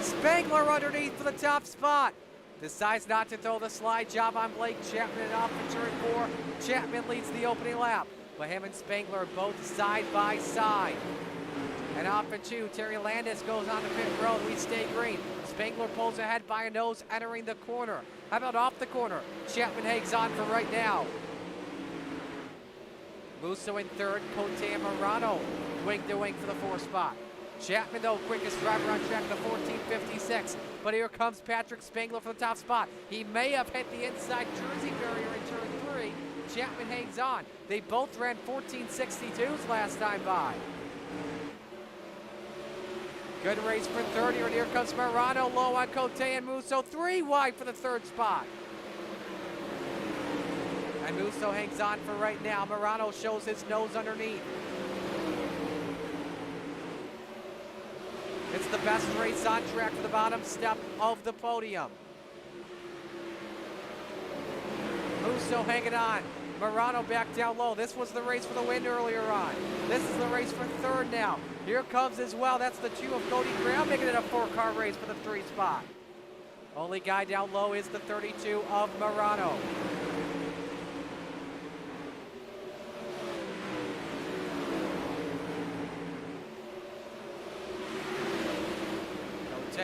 Spangler underneath for the top spot. Decides not to throw the slide job on Blake Chapman and off in turn 4. Chapman leads the opening lap, but him and Spangler are both side by side. And off in 2, Terry Landis goes on the pit road. We stay green. Spangler pulls ahead by a nose, entering the corner. How about off the corner? Chapman hangs on for right now. Musso in third, Cote and Morano wing to wing for the 4th spot. Chapman, though, quickest driver on track, the 14:56. But here comes Patrick Spangler for the top spot. He may have hit the inside Jersey barrier in turn 3. Chapman hangs on. They both ran 14:62s last time by. Good race for 30, and here comes Morano low on Cote and Musso. 3 wide for the 3rd spot. And Musso hangs on for right now. Morano shows his nose underneath. It's the best race on track for the bottom step of the podium. Musso hanging on. Morano back down low. This was the race for the win earlier on. This is the race for 3rd now. Here comes as well. That's the 2 of Cody Graham, making it a 4-car race for the 3 spot. Only guy down low is the 32 of Morano.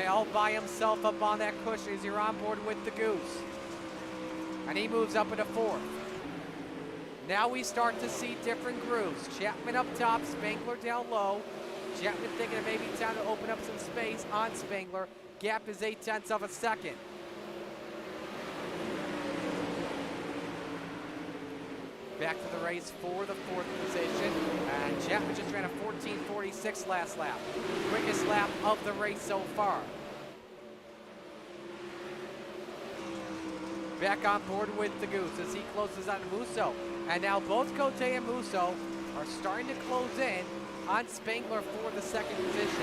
All by himself up on that cushion as you're on board with the Goose. And he moves up into 4th. Now we start to see different grooves. Chapman up top, Spangler down low. Chapman thinking it may be time to open up some space on Spangler. Gap is 0.8 of a second. Back to the race for the 4th position. And Chapman just ran a 14:46 last lap. Quickest lap of the race so far. back on board with the Goose as he closes on Musso. And now both Cote and Musso are starting to close in on Spangler for the second position.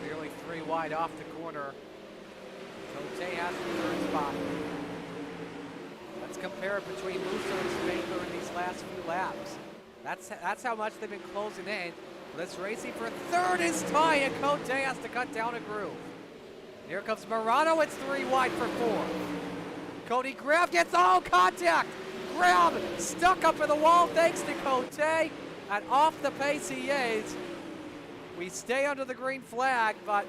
Nearly 3 wide off the corner. Cote has the third spot. Let's compare it between Musso and Spangler in these last few laps. That's how much they've been closing in. This racing for third is tie, and Cote has to cut down a groove. Here comes Morano, it's 3 wide for 4. Cody Grab gets all contact. Grab stuck up in the wall thanks to Cote, and off the pace he is. We stay under the green flag, but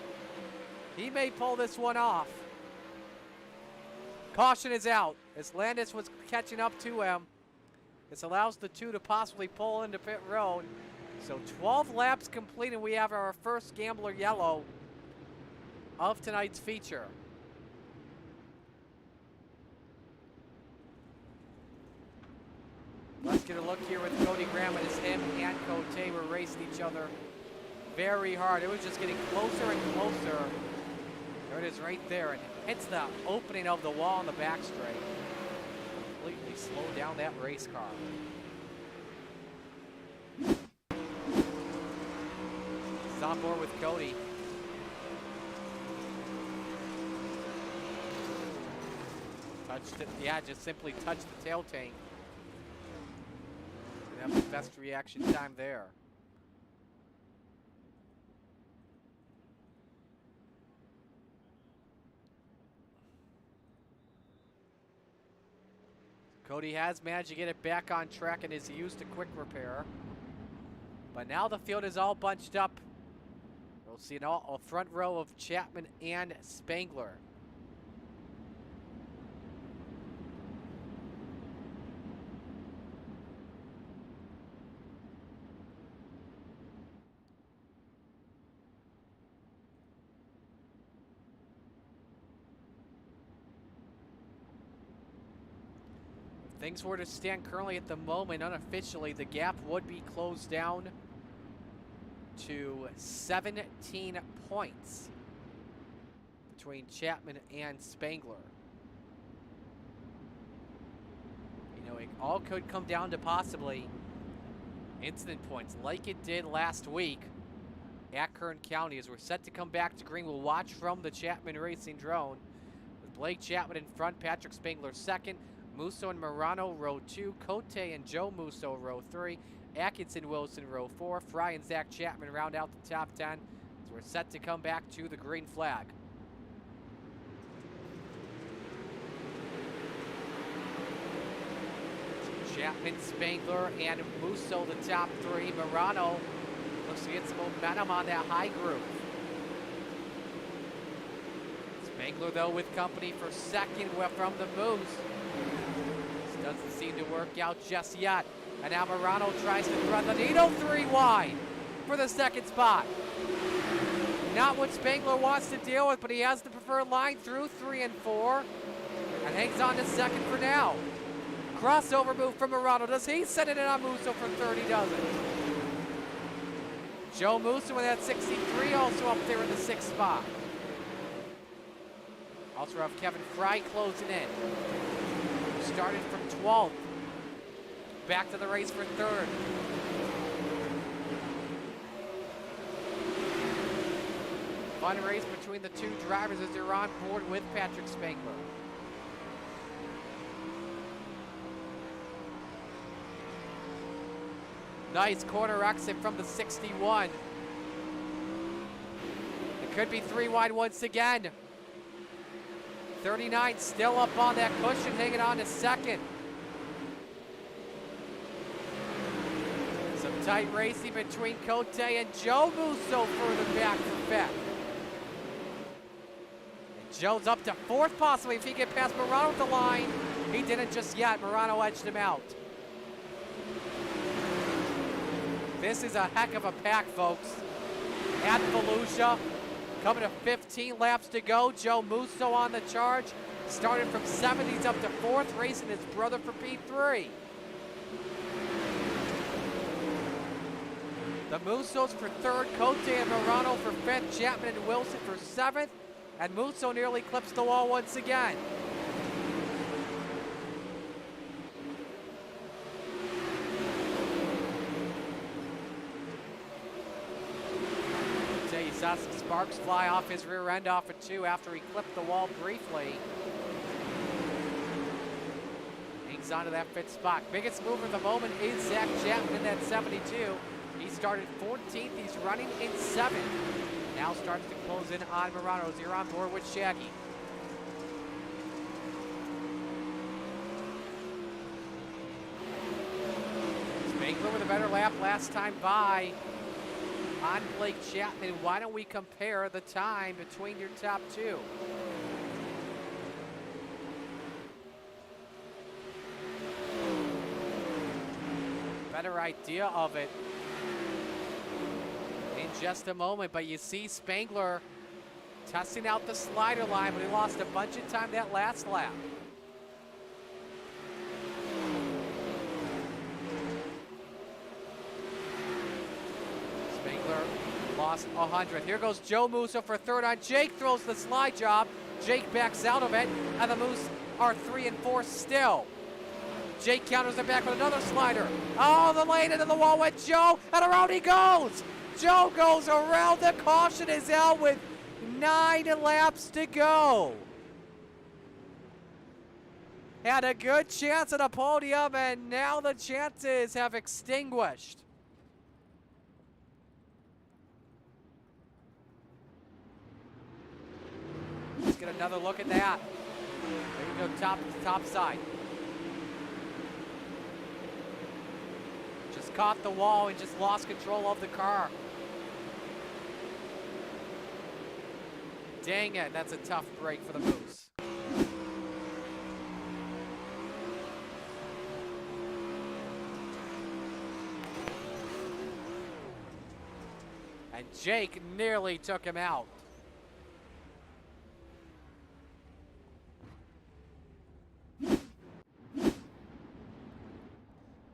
he may pull this one off. Caution is out as Landis was catching up to him. This allows the two to possibly pull into pit road. So 12 laps complete, and we have our first Gambler Yellow of tonight's feature. Let's get a look here with Cody Graham as him and Cote were racing each other very hard. It was just getting closer and closer. There it is right there, and hits the opening of the wall on the back straight. Completely slowed down that race car. He's on board with Cody. Touched it, yeah, just simply touched the tail tank. Have the best reaction time there. Cody has managed to get it back on track and is used to quick repair. But now the field is all bunched up. We'll see a front row of Chapman and Spangler. Things were to stand currently at the moment, unofficially, the gap would be closed down to 17 points between Chapman and Spangler. You know, it all could come down to possibly incident points like it did last week at Kern County as we're set to come back to green. We'll watch from the Chapman Racing drone with Blake Chapman in front, Patrick Spangler second, Musso and Morano, row 2. Cote and Joe Musso, row 3. Atkinson Wilson, row 4. Fry and Zach Chapman round out the top 10. So we're set to come back to the green flag. Chapman, Spangler, and Musso, the top 3. Morano looks to get some momentum on that high group. Spangler, though, with company for second from the Moose. Doesn't seem to work out just yet. And now Morano tries to thread the needle 3 wide for the second spot. Not what Spangler wants to deal with, but he has the preferred line through 3 and 4. And hangs on to second for now. Crossover move from Morano. Does he send it in on Musso for third? He doesn't. Joe Musso with that 63 also up there in the 6th spot. Also have Kevin Fry closing in. Started from 12th. Back to the race for third. Fun race between the two drivers as they're on board with Patrick Spangler. Nice corner exit from the 61. It could be 3 wide once again. 39 still up on that cushion, hanging on to second. Some tight racing between Cote and Joe Musso further back for fifth. And Joe's up to 4th possibly if he can get past Morano at the line. He didn't just yet. Morano edged him out. This is a heck of a pack, folks. At Volusia. Coming to 15 laps to go. Joe Musso on the charge. Started from 7th, he's up to 4th, racing his brother for P3. The Musos for third, Cote and Morano for fifth, Chapman and Wilson for seventh, and Musso nearly clips the wall once again. You saw some sparks fly off his rear end off of 2 after he clipped the wall briefly. Hangs on to that 5th spot. Biggest mover of the moment is Zach Chapman in that 72. He started 14th. He's running in 7th. Now starts to close in on Morano. You're on board with Shaggy. Spangler with a better lap last time by on Blake Chapman. Why don't we compare the time between your top 2? Better idea of it in just a moment, but you see Spangler testing out the slider line, but he lost a bunch of time that last lap. Spangler lost 100. Here goes Joe Musso for third on Jake, throws the slide job. Jake backs out of it, and the Moose are 3 and 4 still. Jake counters it back with another slider. Oh, the lane into the wall with Joe, and around he goes. Joe goes around, the caution is out with 9 laps to go. Had a good chance at a podium, and now the chances have extinguished. Let's get another look at that. There we go, top side. Just caught the wall and just lost control of the car. Dang it, that's a tough break for the Moose. And Jake nearly took him out.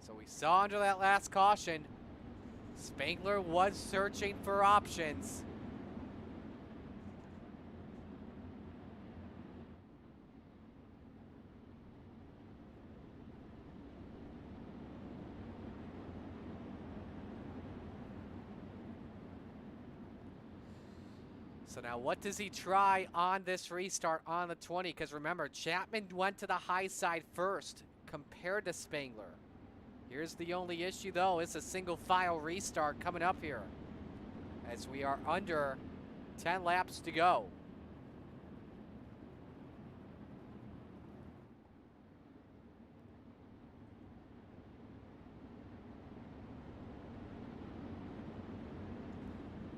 So we saw under that last caution, Spangler was searching for options. So now what does he try on this restart on the 20? Because remember, Chapman went to the high side first compared to Spangler. Here's the only issue though, it's a single file restart coming up here as we are under 10 laps to go.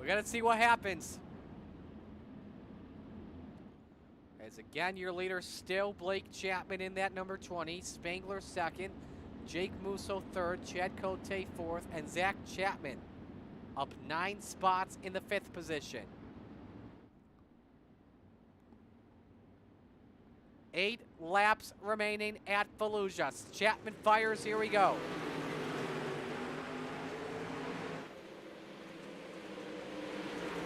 We gotta see what happens. As again, your leader still Blake Chapman in that number 20. Spangler second. Jake Musso third. Chad Cote fourth. And Zach Chapman up 9 spots in the 5th position. 8 laps remaining at Volusia. Chapman fires. Here we go.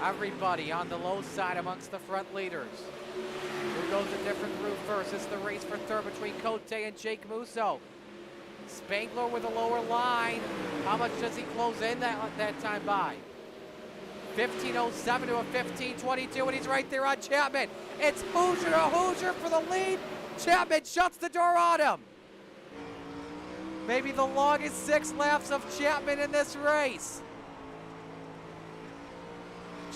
Everybody on the low side amongst the front leaders. Who goes a different route first? It's the race for third between Cote and Jake Musso. Spangler with a lower line. How much does he close in that time by? 15:07 to a 15:22, and he's right there on Chapman. It's Hoosier to Hoosier for the lead. Chapman shuts the door on him. Maybe the longest 6 laps of Chapman in this race.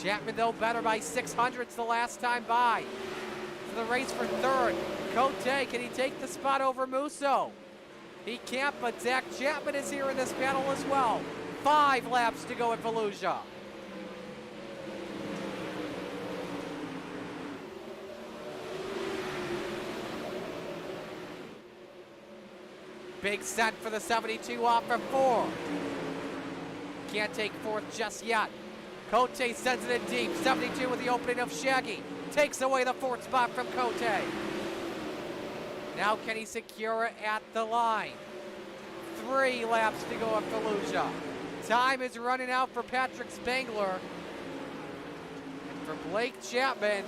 Chapman, though, better by 600ths the last time by. For the race for third, Cote, can he take the spot over Musso? He can't, but Zach Chapman is here in this battle as well. 5 laps to go at Volusia. Big set for the 72 off from 4. Can't take 4th just yet. Cote sends it in deep. 72 with the opening of Shaggy. Takes away the 4th spot from Cote. Now can he secure it at the line? 3 laps to go at Volusia. Time is running out for Patrick Spangler. And for Blake Chapman,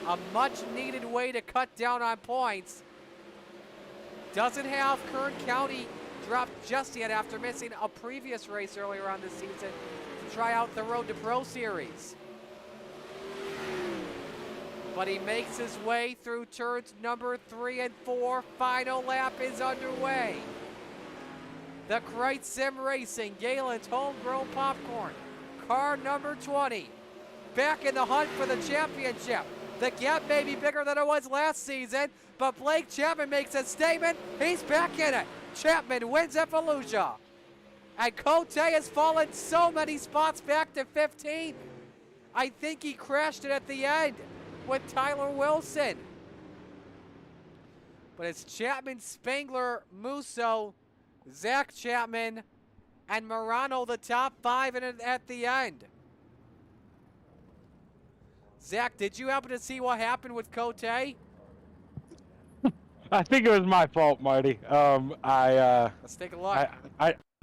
a much-needed way to cut down on points. Doesn't have Kern County dropped just yet after missing a previous race earlier on this season to try out the Road to Pro Series. But he makes his way through turns number 3 and 4. Final lap is underway. The Kreitz Sim Racing, Galen's homegrown popcorn, car number 20, back in the hunt for the championship. The gap may be bigger than it was last season, but Blake Chapman makes a statement. He's back in it. Chapman wins at Volusia. And Cote has fallen so many spots back to 15th. I think he crashed it at the end with Tyler Wilson. But it's Chapman, Spangler, Musso, Zach Chapman, and Morano, the top 5 at the end. Zach, did you happen to see what happened with Cote? I think it was my fault, Marty. Let's take a look.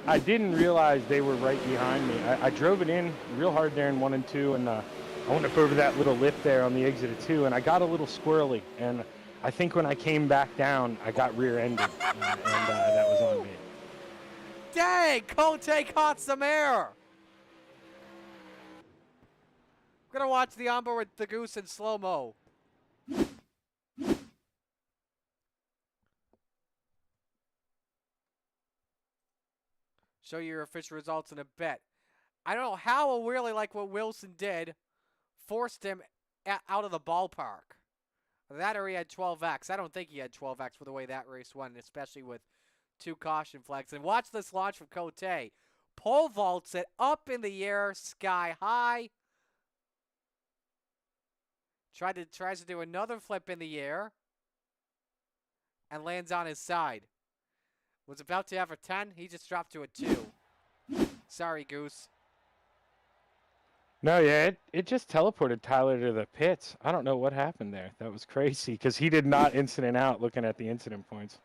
I didn't realize they were right behind me. I drove it in real hard there in 1 and 2, and I went up over that little lift there on the exit of 2, and I got a little squirrely. And I think when I came back down, I got rear-ended, and that was on me. Dang, Cote caught some air. We're going to watch the onboard with the Goose in slow-mo. Show you your official results in a bit. I don't know how a wheelie like what Wilson did forced him out of the ballpark. That or he had 12X. I don't think he had 12X for the way that race went, especially with 2 caution flags. And watch this launch from Cote. Pole vaults it up in the air, sky high. Tries to do another flip in the air. And lands on his side. Was about to have a 10. He just dropped to a 2. Sorry, Goose. No, yeah, it just teleported Tyler to the pits. I don't know what happened there. That was crazy because he did not incident out looking at the incident points.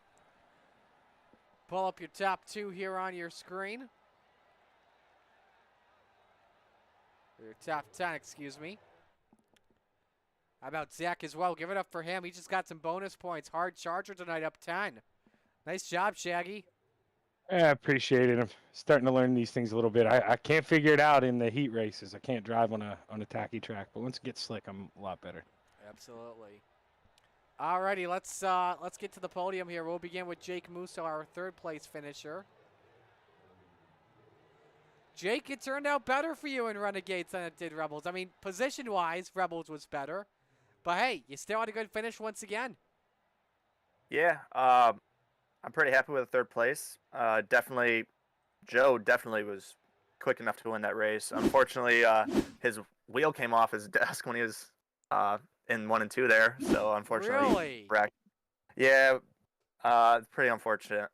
Pull up your top 2 here on your screen. Your top 10, excuse me. How about Zach as well? Give it up for him. He just got some bonus points. Hard charger tonight, up 10. Nice job, Shaggy. Yeah, I appreciate it. I'm starting to learn these things a little bit. I can't figure it out in the heat races. I can't drive on a tacky track, but once it gets slick, I'm a lot better. Absolutely. Alrighty, let's get to the podium here. We'll begin with Jake Musso, our 3rd place finisher. Jake, it turned out better for you in Renegades than it did Rebels. I mean, position-wise, Rebels was better. But hey, you still had a good finish once again. Yeah, I'm pretty happy with the 3rd place. Joe definitely was quick enough to win that race. Unfortunately, his wheel came off his desk when he was in 1 and 2 there. So unfortunately, Really? Yeah, it's pretty unfortunate.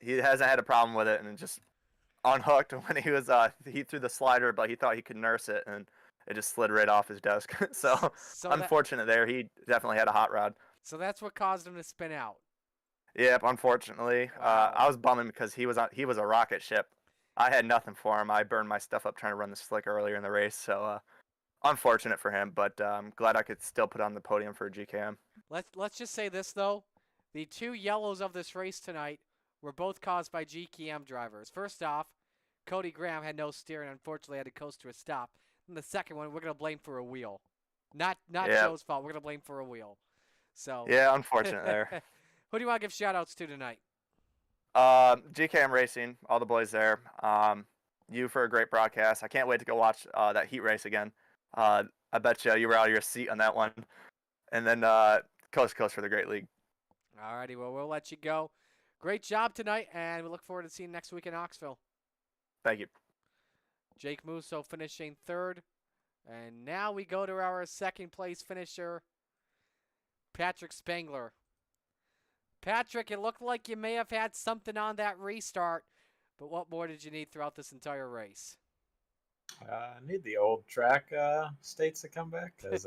He hasn't had a problem with it, and it just unhooked when he threw the slider, but he thought he could nurse it, and it just slid right off his desk. so unfortunate there. He definitely had a hot rod. So that's what caused him to spin out. Yep, unfortunately. Wow. I was bumming because he was a rocket ship. I had nothing for him. I burned my stuff up trying to run the slick earlier in the race, so unfortunate for him, but I'm glad I could still put on the podium for a GKM. Let's just say this, though. The 2 yellows of this race tonight were both caused by GKM drivers. First off, Cody Graham had no steer and unfortunately had to coast to a stop. And the second one, we're going to blame for a wheel. Not Joe's fault. We're going to blame for a wheel. So Yeah, unfortunate there. Who do you want to give shout-outs to tonight? GKM Racing, all the boys there. You for a great broadcast. I can't wait to go watch that heat race again. I bet you were out of your seat on that one. And then Coast to Coast for the great league. All righty, well, we'll let you go. Great job tonight, and we look forward to seeing you next week in Knoxville. Thank you. Jake Musso finishing 3rd. And now we go to our 2nd place finisher, Patrick Spangler. Patrick, it looked like you may have had something on that restart, but what more did you need throughout this entire race? I need the old track states to come back because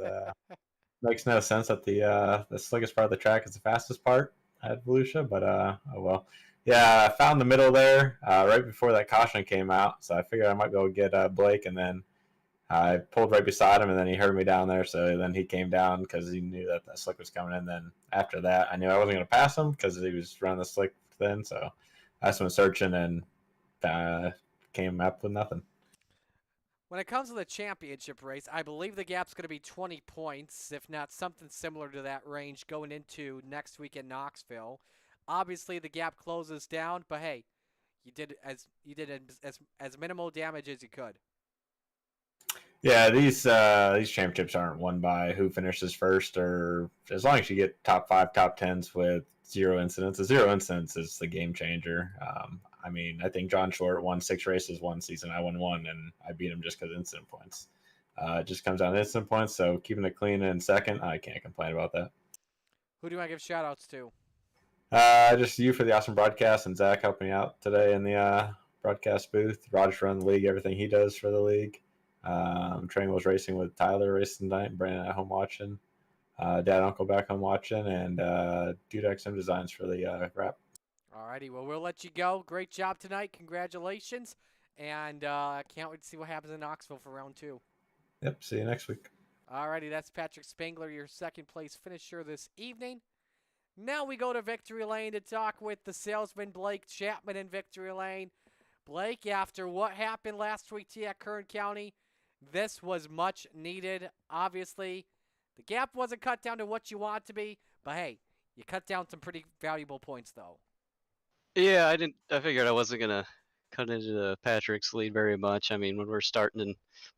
makes no sense that the slickest part of the track is the fastest part at Volusia, but oh well. Yeah, I found the middle there right before that caution came out, so I figured I might be able to get Blake, and then I pulled right beside him, and then he heard me down there, so then he came down because he knew that that slick was coming in. Then after that, I knew I wasn't going to pass him because he was running the slick then, so I just went searching and came up with nothing. When it comes to the championship race, I believe the gap's going to be 20 points, if not something similar to that range going into next week in Knoxville. Obviously, the gap closes down, but hey, you did as minimal damage as you could. Yeah, these championships aren't won by who finishes first, or as long as you get top 5, top 10s with 0 incidents. A 0 incidents is the game changer. I mean, I think John Short won 6 races one season. I won 1, and I beat him just because of incident points. It just comes down to incident points, so keeping it clean in second, I can't complain about that. Who do you want to give shout-outs to? Just you for the awesome broadcast, and Zach helping me out today in the broadcast booth. Roger for running the league, everything he does for the league. Train was racing with Tyler racing tonight, and Brandon at home watching. Dad, Uncle back home watching, and Dude XM Designs for the wrap. Alrighty, well, we'll let you go. Great job tonight. Congratulations. And can't wait to see what happens in Knoxville for round 2. Yep, see you next week. Alrighty, that's Patrick Spangler, your second place finisher this evening. Now we go to Victory Lane to talk with the salesman Blake Chapman in Victory Lane. Blake, after what happened last week to you at Kern County, this was much needed. Obviously, the gap wasn't cut down to what you want it to be, but hey, you cut down some pretty valuable points though. Yeah, I figured I wasn't gonna cut into Patrick's lead very much. I mean, when we're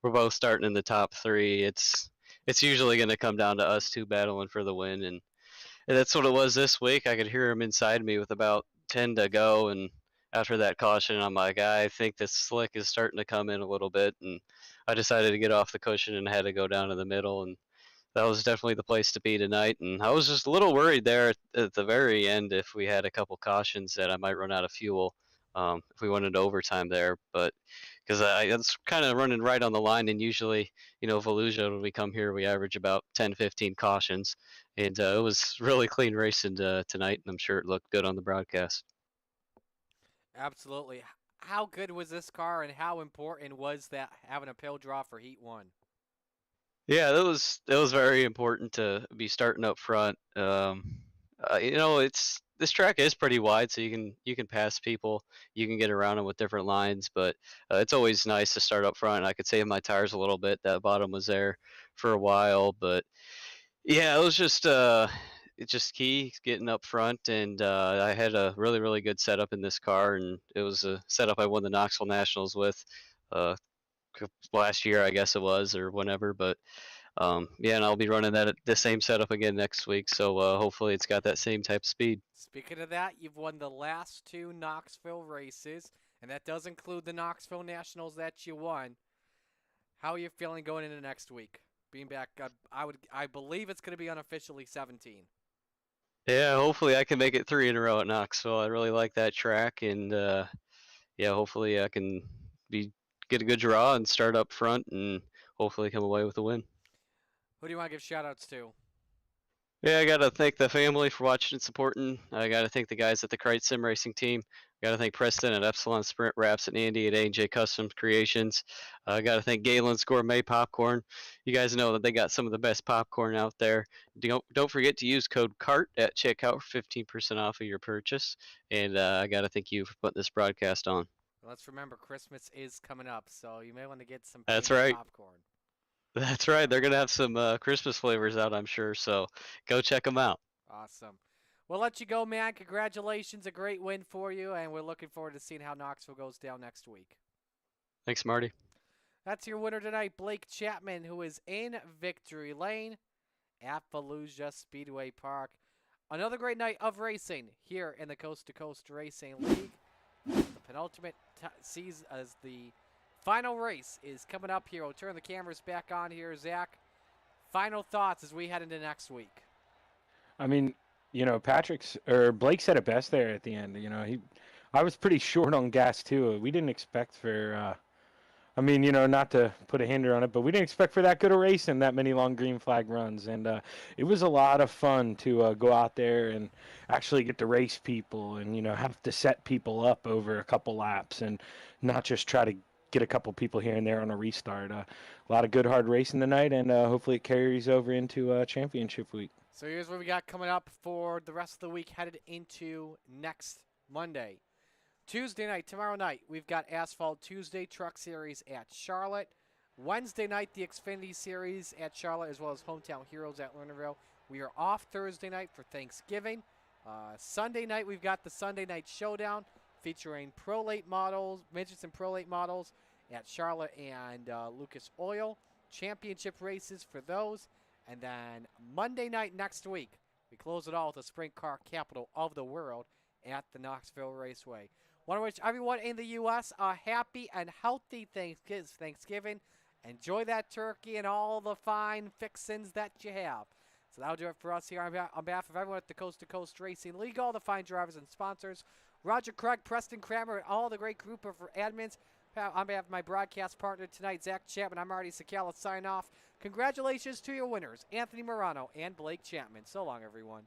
both starting in the top 3, it's usually gonna come down to us two battling for the win, and that's what it was this week. I could hear him inside me with about 10 to go, and after that caution, I'm like, I think this slick is starting to come in a little bit, and I decided to get off the cushion and had to go down to the middle, and that was definitely the place to be tonight. And I was just a little worried there at the very end if we had a couple cautions that I might run out of fuel if we went into overtime there. But because it's kind of running right on the line, and usually, Volusia, when we come here, we average about 10, 15 cautions. And it was really clean racing tonight, and I'm sure it looked good on the broadcast. Absolutely. How good was this car, and how important was that having a pill draw for Heat 1? Yeah, it was very important to be starting up front. This track is pretty wide, so you can pass people, you can get around them with different lines, but it's always nice to start up front. I could save my tires a little bit. That bottom was there for a while, but yeah, it was just it's just key getting up front, and I had a really really good setup in this car, and it was a setup I won the Knoxville Nationals with. Uh, Last year, I guess it was, or whenever. But yeah, and I'll be running the same setup again next week. So hopefully, it's got that same type of speed. Speaking of that, you've won the last 2 Knoxville races, and that does include the Knoxville Nationals that you won. How are you feeling going into next week? Being back, I believe it's going to be unofficially 17. Yeah, hopefully I can make it 3 in a row at Knoxville. I really like that track, and yeah, hopefully I can get a good draw and start up front and hopefully come away with a win. Who do you want to give shout-outs to? Yeah, I got to thank the family for watching and supporting. I got to thank the guys at the Krite Sim Racing team. I got to thank Preston at Epsilon Sprint Wraps and Andy at A&J Custom Creations. I got to thank Galen's Gourmet Popcorn. You guys know that they got some of the best popcorn out there. Don't forget to use code CART at checkout for 15% off of your purchase. And I got to thank you for putting this broadcast on. Let's remember, Christmas is coming up, so you may want to get some That's right. popcorn. That's right. They're going to have some Christmas flavors out, I'm sure. So go check them out. Awesome. We'll let you go, man. Congratulations. A great win for you, and we're looking forward to seeing how Knoxville goes down next week. Thanks, Marty. That's your winner tonight, Blake Chapman, who is in Victory Lane at Volusia Speedway Park. Another great night of racing here in the Coast to Coast Racing League. The penultimate season as the final race is coming up here. We'll turn the cameras back on here. Zach, final thoughts as we head into next week. I mean, Blake said it best there at the end. I was pretty short on gas too. We didn't expect for I mean, not to put a hinder on it, but we didn't expect for that good a race and that many long green flag runs. And it was a lot of fun to go out there and actually get to race people and, have to set people up over a couple laps and not just try to get a couple people here and there on a restart. A lot of good hard racing tonight, and hopefully it carries over into championship week. So here's what we got coming up for the rest of the week headed into next Monday. Tuesday night, tomorrow night, we've got Asphalt Tuesday Truck Series at Charlotte. Wednesday night, the Xfinity Series at Charlotte, as well as Hometown Heroes at Lernerville. We are off Thursday night for Thanksgiving. Sunday night, we've got the Sunday Night Showdown featuring Pro Late models, midgets and Pro Late models at Charlotte and Lucas Oil. Championship races for those. And then Monday night next week, we close it all with the sprint car capital of the world at the Knoxville Raceway. Want to wish everyone in the U.S. a happy and healthy Thanksgiving. Enjoy that turkey and all the fine fixins that you have. So that'll do it for us here on behalf of everyone at the Coast to Coast Racing League, all the fine drivers and sponsors, Roger Craig, Preston Kramer, and all the great group of admins. On behalf of my broadcast partner tonight, Zach Chapman, I'm Marty Sakala, sign off. Congratulations to your winners, Anthony Morano and Blake Chapman. So long, everyone.